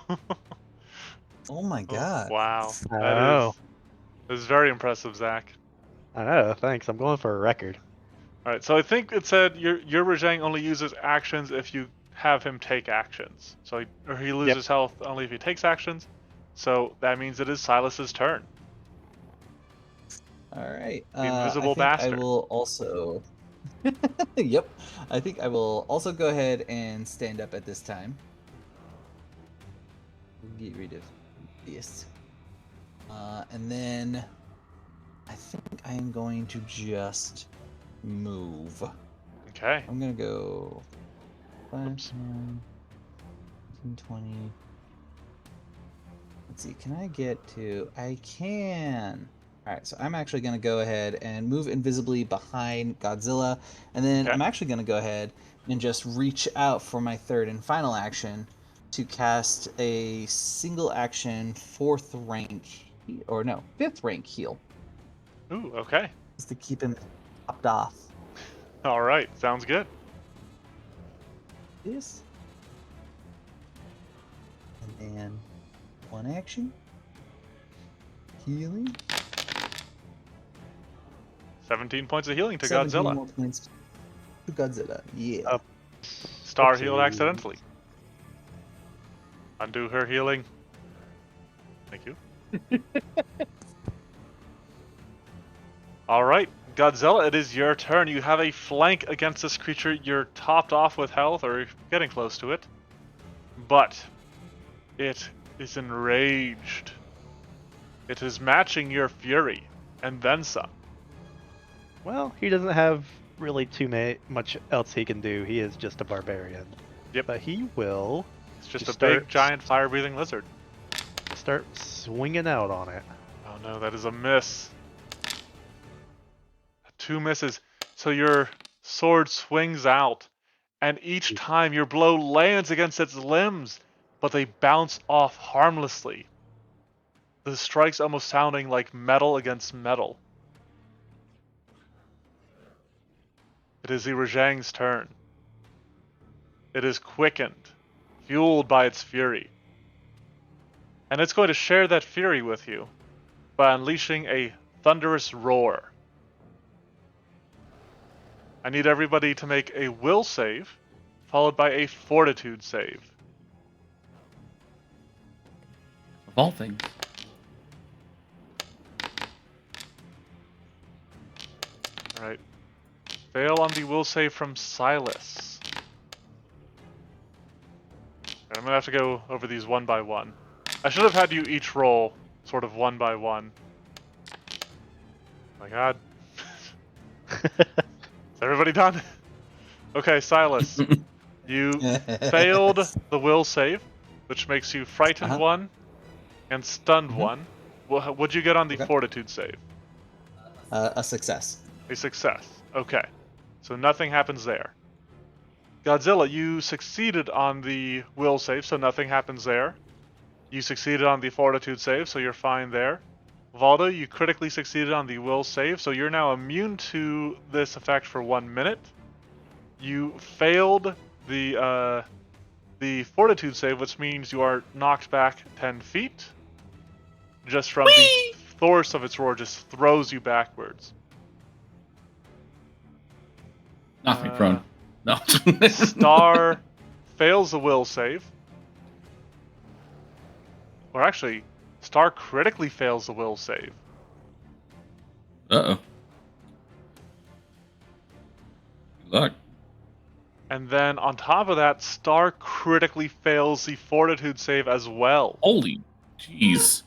Oh my god. Wow. I know. That is very impressive, Zach. I know, thanks. I'm going for a record. All right. So I think it said your Rajang only uses actions if you have him take actions. So he loses health only if he takes actions. So that means it is Silas's turn. All right. The invisible I think bastard. I will also. Yep. I think I will also go ahead and stand up at this time. Get rid of this. And then I think I am going to just move. Okay. I'm gonna go 5, Oops. 10, 15, 20. Let's see, can I get to... I can! Alright, so I'm actually gonna go ahead and move invisibly behind Godzilla, and then Okay. I'm actually gonna go ahead and just reach out for my third and final action to cast a single action 4th rank, or no, 5th rank heal, Ooh, okay. just to keep him topped off. All right. Sounds good. This. And then 1 action. Healing. 17 points of healing to 17 Godzilla. more points to Godzilla. Yeah. Oh. Star Oopsie. healed accidentally. Undo her healing. Thank you. All right, Godzilla, it is your turn. You have a flank against this creature. You're topped off with health, or getting close to it. But it is enraged. It is matching your fury, and then some. Well, he doesn't have really much else he can do. He is just a barbarian. Yep. But he will It's just Just a big, start- giant, fire-breathing lizard. start swinging out on it. Oh no, that is a miss. 2 misses. So your sword swings out, and each time your blow lands against its limbs, but they bounce off harmlessly. The strikes almost sounding like metal against metal. It is the Rajang's turn. It is quickened, fueled by its fury. And it's going to share that fury with you by unleashing a thunderous roar. I need everybody to make a will save, followed by a fortitude save. Of all things. Alright. Fail on the will save from Silas. I'm gonna have to go over these one by one. I should have had you each roll sort of one by one. My god. Is everybody done? Okay, Silas. You failed the will save, which makes you frightened Uh-huh. 1 and stunned Mhm. 1. What'd you get on the Okay. fortitude save? A success. A success. Okay. So nothing happens there. Godzilla, you succeeded on the will save, so nothing happens there. You succeeded on the fortitude save, so you're fine there. Valdo, you critically succeeded on the will save, so you're now immune to this effect for 1 minute. You failed the fortitude save, which means you are knocked back 10 feet. Just from the force of its roar, just throws you backwards. Knock me prone. No. Star fails the will save. Or actually, Star critically fails the will save. Uh-oh. Good luck. And then on top of that, Star critically fails the fortitude save as well. Holy jeez.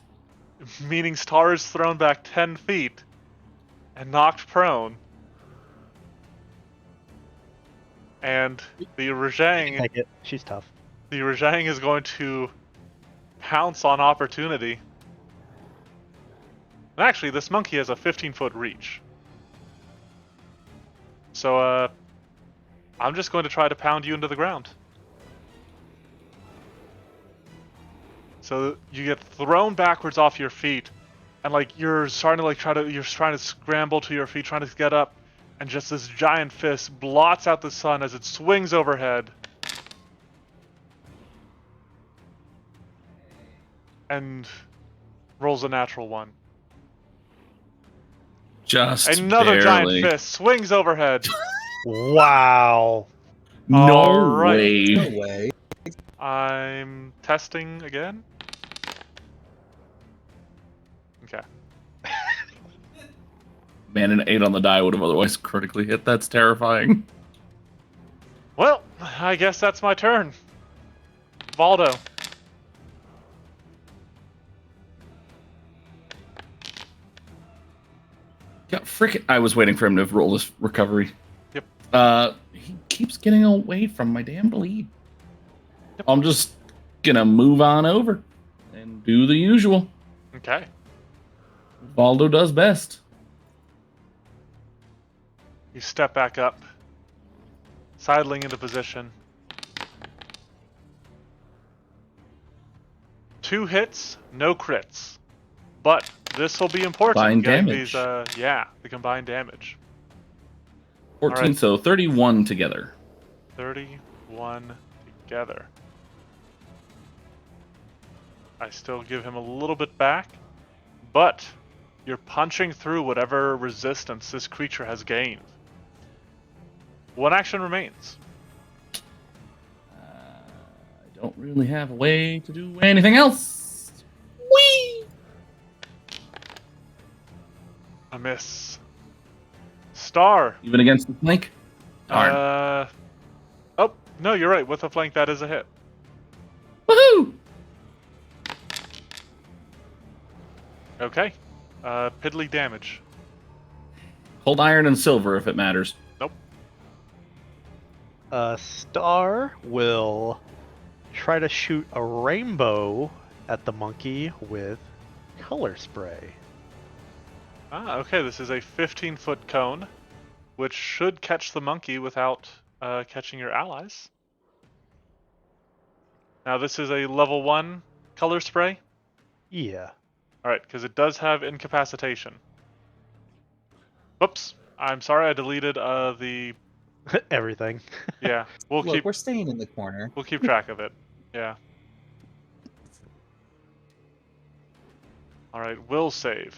Meaning Star is thrown back 10 feet and knocked prone. And the Rajang, Take it. She's tough. the Rajang is going to pounce on opportunity. And actually, this monkey has a 15-foot reach. So, I'm just going to try to pound you into the ground. So you get thrown backwards off your feet, and like you're starting to you're trying to scramble to your feet, trying to get up, and just this giant fist blots out the sun as it swings overhead. And rolls a natural 1. Just Another barely. giant fist swings overhead. Wow. No All right. way. No way. I'm testing again. Okay. Man, an 8 on the die would have otherwise critically hit. That's terrifying. Well, I guess that's my turn. Valdo. Yeah, frick it. I was waiting for him to roll this recovery. Yep. He keeps getting away from my damn bleed. Yep. I'm just gonna move on over and do the usual. Okay. Valdo does best. You step back up, sidling into position. 2 hits, no crits. But this will be important. Combined getting damage. These, the combined damage. 14, right. So 31 together. 31 together. I still give him a little bit back, but you're punching through whatever resistance this creature has gained. 1 action remains. I don't really have a way to do anything else. Whee! A miss. Star. Even against the flank? Darn. Oh, no, you're right. With a flank, that is a hit. Woohoo! Okay. Piddly damage. Hold iron and silver if it matters. Nope. Star will try to shoot a rainbow at the monkey with color spray. Okay, this is a 15-foot cone, which should catch the monkey without catching your allies. Now, this is a level 1 color spray. Yeah. Alright, because it does have incapacitation. Whoops. I'm sorry, I deleted the... Everything. Yeah, Look, we're staying in the corner. we'll keep track of it. Yeah. Alright, will save.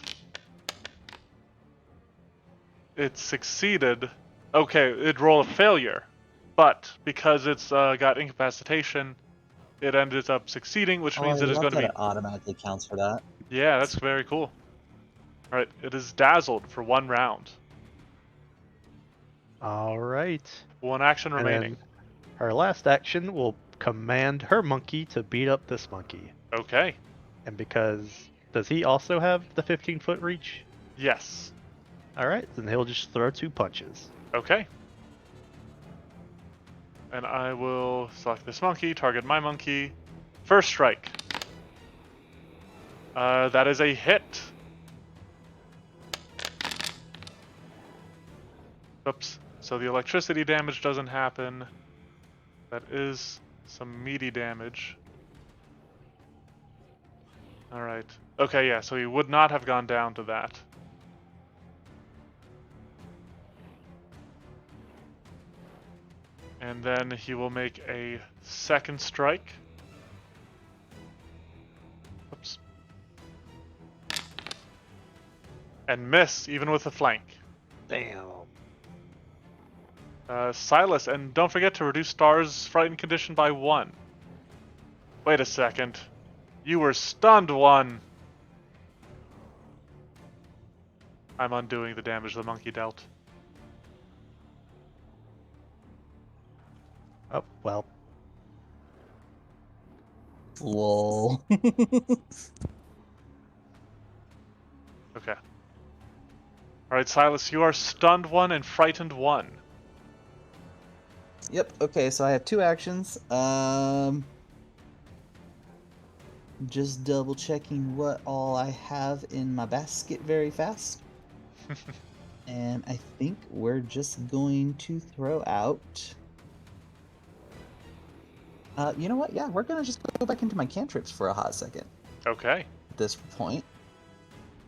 It succeeded. Okay, it'd roll a failure. But because it's got incapacitation, it ended up succeeding, which means I it is love going to that be... it automatically counts for that. Yeah, that's very cool. Alright, it is dazzled for 1 round. All right. 1 action And remaining. then her last action will command her monkey to beat up this monkey. Okay. And because... Does he also have the 15-foot reach? Yes. Alright, then he'll just throw 2 punches. Okay. And I will select this monkey, target my monkey. First strike. That is a hit. Oops. So the electricity damage doesn't happen. That is some meaty damage. Alright. Okay, yeah, so he would not have gone down to that. And then he will make a second strike. Oops. And miss, even with a flank. Damn. Silas, and don't forget to reduce Star's frightened condition by 1. Wait a second. You were stunned 1. I'm undoing the damage the monkey dealt. Oh, well. Lol. Okay. Alright, Silas, you are stunned 1 and frightened 1. Yep, okay, so I have 2 actions. Just double checking what all I have in my basket very fast. And I think we're just going to throw out... you know what? Yeah, we're going to just go back into my cantrips for a hot second Okay. at this point.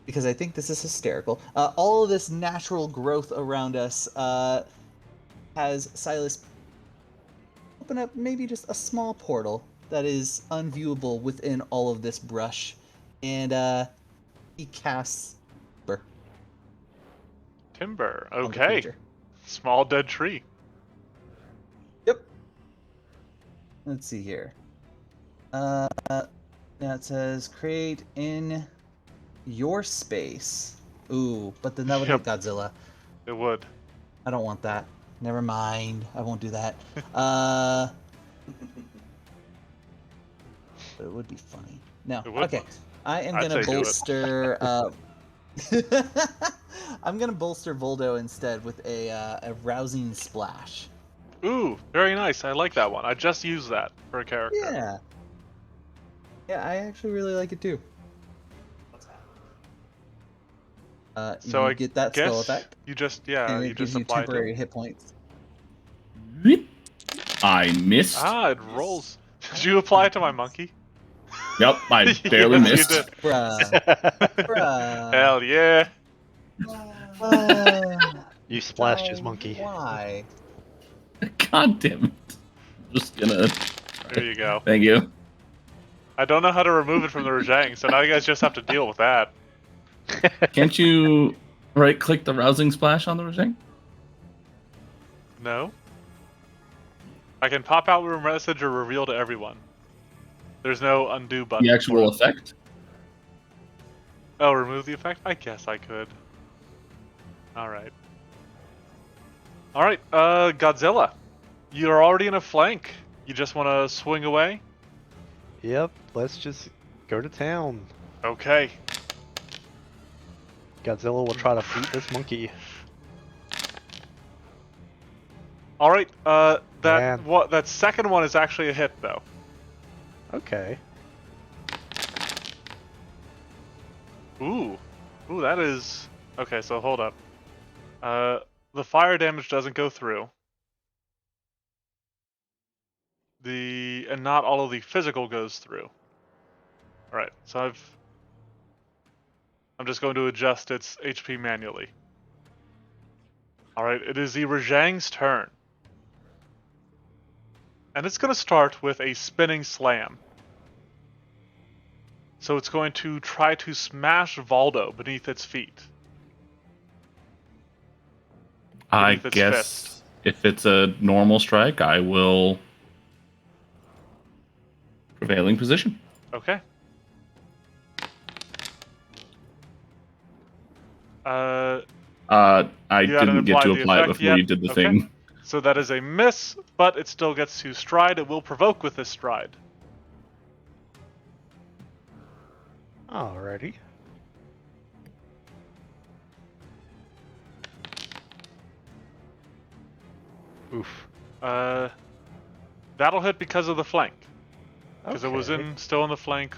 Because I think this is hysterical. All of this natural growth around us has Silas open up maybe just a small portal that is unviewable within all of this brush. And he casts Timber. on the Okay. creature. Small dead tree. Yep. Let's see here. Now it says create in your space Ooh, but then that would Yep. hit Godzilla. It would. I don't want that. Never mind. I won't do that. But it would be funny. No. It would. Okay. I am I'd gonna say do it. bolster. I'm gonna bolster Voldo instead with a rousing splash. Ooh, very nice. I like that one. I just used that for a character. Yeah. Yeah, I actually really like it too. So you I get that spell guess effect, you just and you it gives just you applied temporary it. hit points. I missed. Ah, it rolls. Did you apply it to my monkey? Yep, I barely Yes, you missed. did. Bruh. Bruh. Hell yeah. You splashed his monkey. Why? God damn it. I'm just gonna. There you go. Thank you. I don't know how to remove it from the Rajang, so now you guys just have to deal with that. Can't you right click the rousing splash on the Rajang? No? I can pop out a message or reveal to everyone. There's no undo button. The actual for it. effect? Oh, remove the effect? I guess I could. Alright. Alright, Godzilla. You're already in a flank. You just want to swing away? Yep, let's just go to town. Okay. Godzilla will try to beat this monkey. Alright, Man. that second one is actually a hit, though. Okay. Ooh. Ooh, that is... Okay, so hold up. The fire damage doesn't go through. And not all of the physical goes through. Alright, so I'm just going to adjust its HP manually. Alright, it is the Rajang's turn. And it's going to start with a spinning slam. So it's going to try to smash Voldo beneath its feet. I Beneath its guess fist. if it's a normal strike, I will. Prevailing position. Okay. I You hadn't didn't get to applied the apply it effect before yet? you did the Okay. thing. So that is a miss, but it still gets to stride. It will provoke with this stride. Alrighty. Oof. That'll hit because of the flank. Because it was Okay. still in the flank.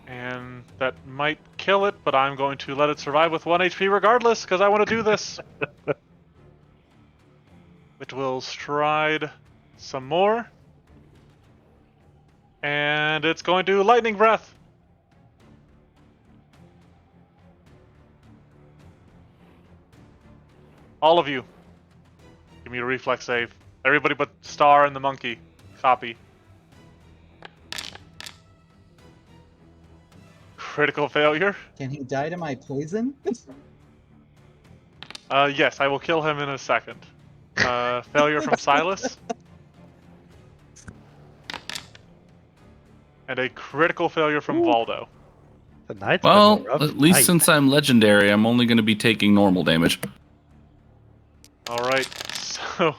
And that might kill it, but I'm going to let it survive with 1 HP regardless, because I want to do this. It will stride some more. And it's going to lightning breath. All of you. Give me a reflex save. Everybody but Star and the monkey. Copy. Critical failure. Can he die to my poison? Yes, I will kill him in a second. Failure from Silas. And a critical failure from Voldo. The night's Well, been a rough at least night. since I'm legendary, I'm only going to be taking normal damage. Alright, so...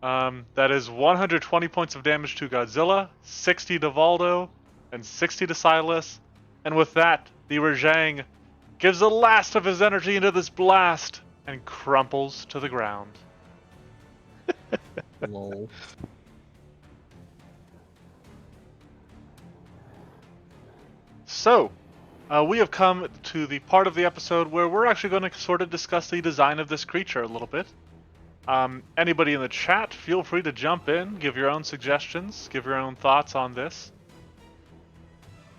that is 120 points of damage to Godzilla, 60 to Voldo, and 60 to Silas. And with that, the Rajang gives the last of his energy into this blast and crumples to the ground. Lol. So, we have come to the part of the episode where we're actually going to sort of discuss the design of this creature a little bit. Anybody in the chat, feel free to jump in, give your own suggestions, give your own thoughts on this.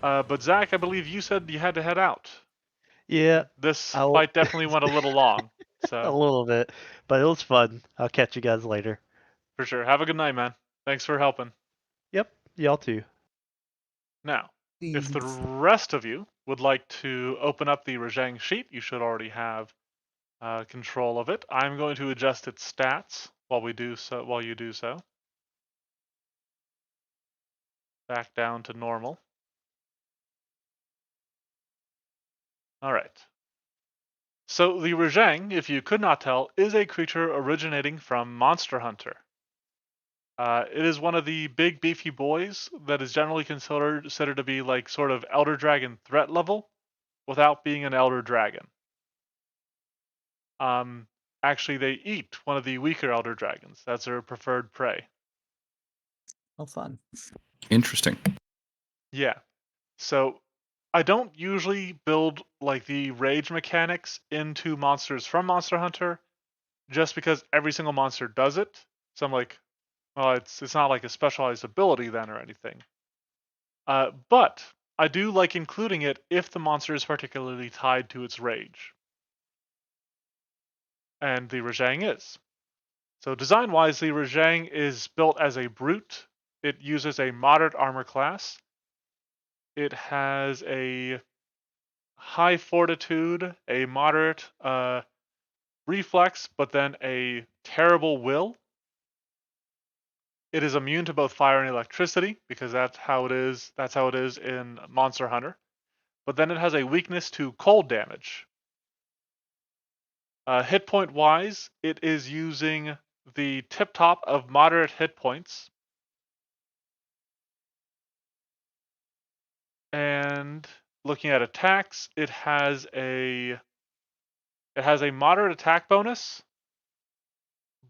But Zach, I believe you said you had to head out. Yeah, This I'll- fight definitely went a little long, a so little bit, but it was fun. I'll catch you guys later. for sure. Have a good night, man. Thanks for helping. Yep, y'all too. Now, if the rest of you would like to open up the Rajang sheet, you should already have control of it. I'm going to adjust its stats while you do so. Back down to normal. All right. So the Rajang, if you could not tell, is a creature originating from Monster Hunter. It is one of the big beefy boys that is generally considered to be like sort of Elder Dragon threat level, without being an Elder Dragon. Um, Actually, they eat one of the weaker Elder Dragons. That's their preferred prey. Oh, fun. Interesting. Yeah. So I don't usually build like the rage mechanics into monsters from Monster Hunter, just because every single monster does it. So I'm like, well, it's not like a specialized ability then or anything. But I do like including it if the monster is particularly tied to its rage. And the Rajang is. So design-wise, the Rajang is built as a brute. It uses a moderate armor class. It has a high fortitude, a moderate reflex, but then a terrible will. It is immune to both fire and electricity because that's how it is. That's how it is in Monster Hunter. But then it has a weakness to cold damage. Hit point wise, it is using the tip top of moderate hit points. And looking at attacks, it has a moderate attack bonus,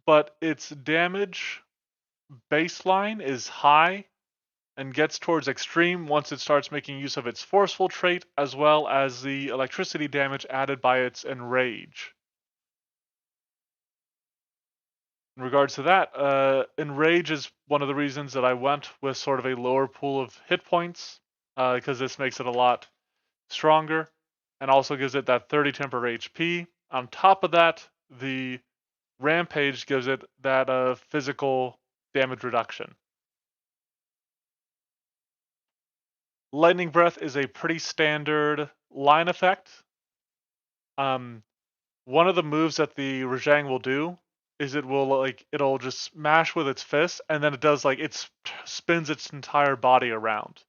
but its damage baseline is high and gets towards extreme once it starts making use of its forceful trait, as well as the electricity damage added by its enrage. In regards to that, enrage is one of the reasons that I went with sort of a lower pool of hit points, because this makes it a lot stronger and also gives it that 30 temper HP. On top of that, the rampage gives it that physical damage reduction. Lightning breath is a pretty standard line effect. One of the moves that the Rajang will do is it'll just smash with its fist, and then it does it spins its entire body around.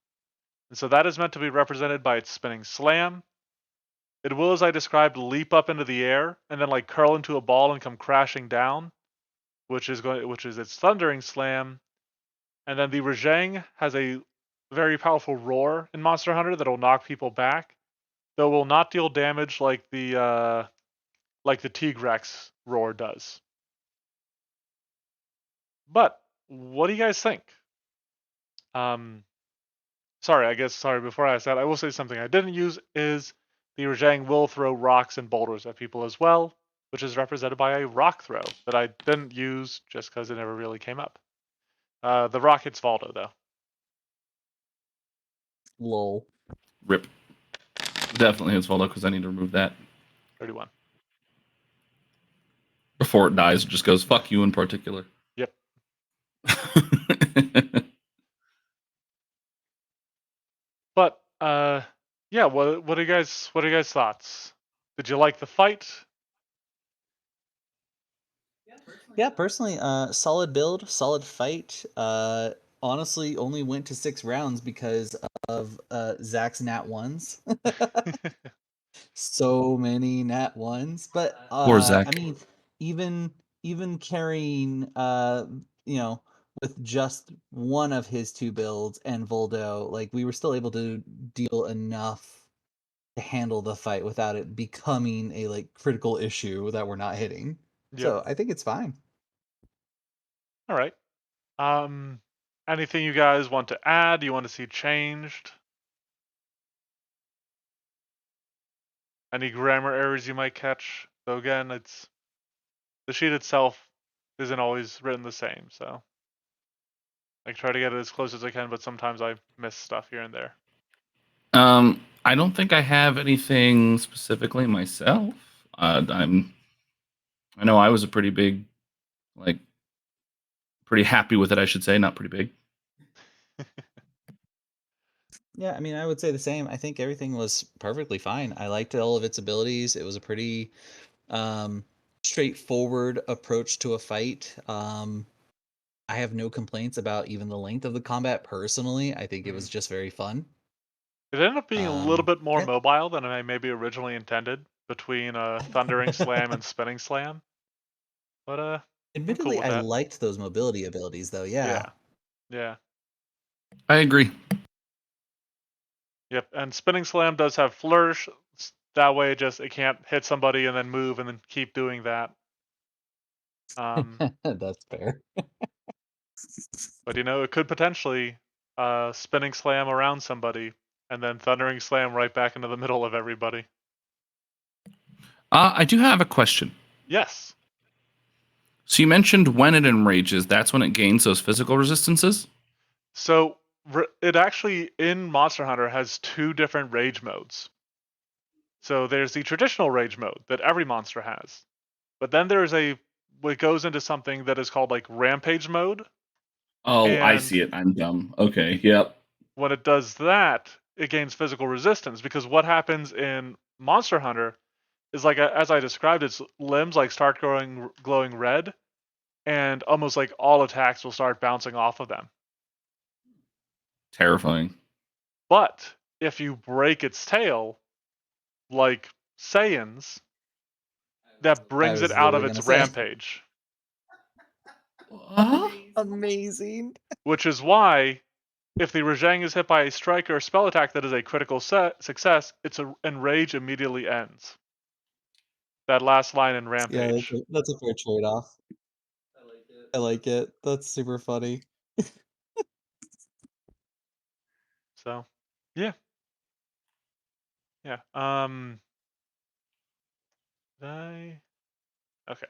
And so that is meant to be represented by its spinning slam. It will, as I described, leap up into the air and then curl into a ball and come crashing down, which is its thundering slam. And then the Rajang has a very powerful roar in Monster Hunter that'll knock people back, though will not deal damage like the Tigrex roar does. But what do you guys think? Sorry, before I ask that, I will say something I didn't use is the Rajang will throw rocks and boulders at people as well, which is represented by a rock throw that I didn't use just because it never really came up. The rock hits Valdo, though. Lol. Rip. Definitely hits Voldo because I need to remove that 31. before it dies. It just goes fuck you in particular. Yep. But yeah. What are you guys thoughts? Did you like the fight? Yeah, personally, solid build, solid fight. Honestly, only went to 6 rounds because of Zach's nat ones. So many nat ones, but Poor Zach. I mean, even carrying with just one of his 2 builds and Voldo, we were still able to deal enough to handle the fight without it becoming a critical issue that we're not hitting. Yep. So I think it's fine. All right. Anything you guys want to add? You want to see changed? Any grammar errors you might catch? So again, it's the sheet itself isn't always written the same, so I try to get it as close as I can, but sometimes I miss stuff here and there. I don't think I have anything specifically myself. I know I was a pretty big, pretty happy with it, I should say, not pretty big. Yeah, I mean, I would say the same. I think everything was perfectly fine. I liked all of its abilities. It was a pretty straightforward approach to a fight. I have no complaints about even the length of the combat personally. I think it was just very fun. It ended up being a little bit more yeah. mobile than I maybe originally intended between Thundering Slam and Spinning Slam. But I'm cool Admittedly, with I that. liked those mobility abilities, though. Yeah. Yeah. I agree. Yep. And Spinning Slam does have Flourish. That way, it can't hit somebody and then move and then keep doing that. That's fair. But it could potentially Spinning Slam around somebody and then Thundering Slam right back into the middle of everybody. I do have a question. Yes. So you mentioned when it enrages, that's when it gains those physical resistances? So it actually in Monster Hunter has two different rage modes. So there's the traditional rage mode that every monster has, but then it goes into something that is called like rampage mode, Oh, I and see it. I'm dumb. Okay, yep. when it does that, it gains physical resistance because what happens in Monster Hunter is like as I described, its limbs like start glowing red, and almost like all attacks will start bouncing off of them. Terrifying. But if you break its tail, like Saiyans, that I brings it was out of literally its gonna say. rampage. Amazing. Which is why, if the Rajang is hit by a strike or a spell attack that is a critical success, its enrage immediately ends. That last line in Yeah, Rampage. that's a fair trade-off. I like it. That's super funny. So, yeah. Yeah. I... Okay.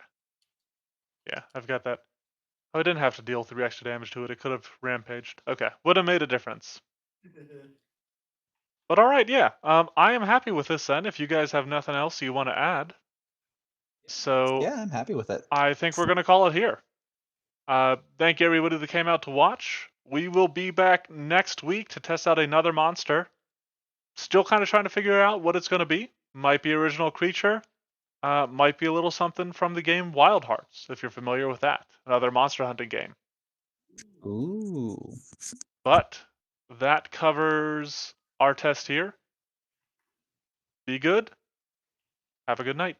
Yeah, I've got that. Oh, I didn't have to deal 3 extra damage to it. It could have rampaged. Okay, would have made a difference. But alright, yeah. I am happy with this then, if you guys have nothing else you want to add. So, Yeah, I'm happy with it. I think we're going to call it here. Thank you everybody that came out to watch. We will be back next week to test out another monster. Still kind of trying to figure out what it's going to be. Might be original creature. Might be a little something from the game Wild Hearts, if you're familiar with that. Another monster hunting game. Ooh. But that covers our test here. Be good. Have a good night.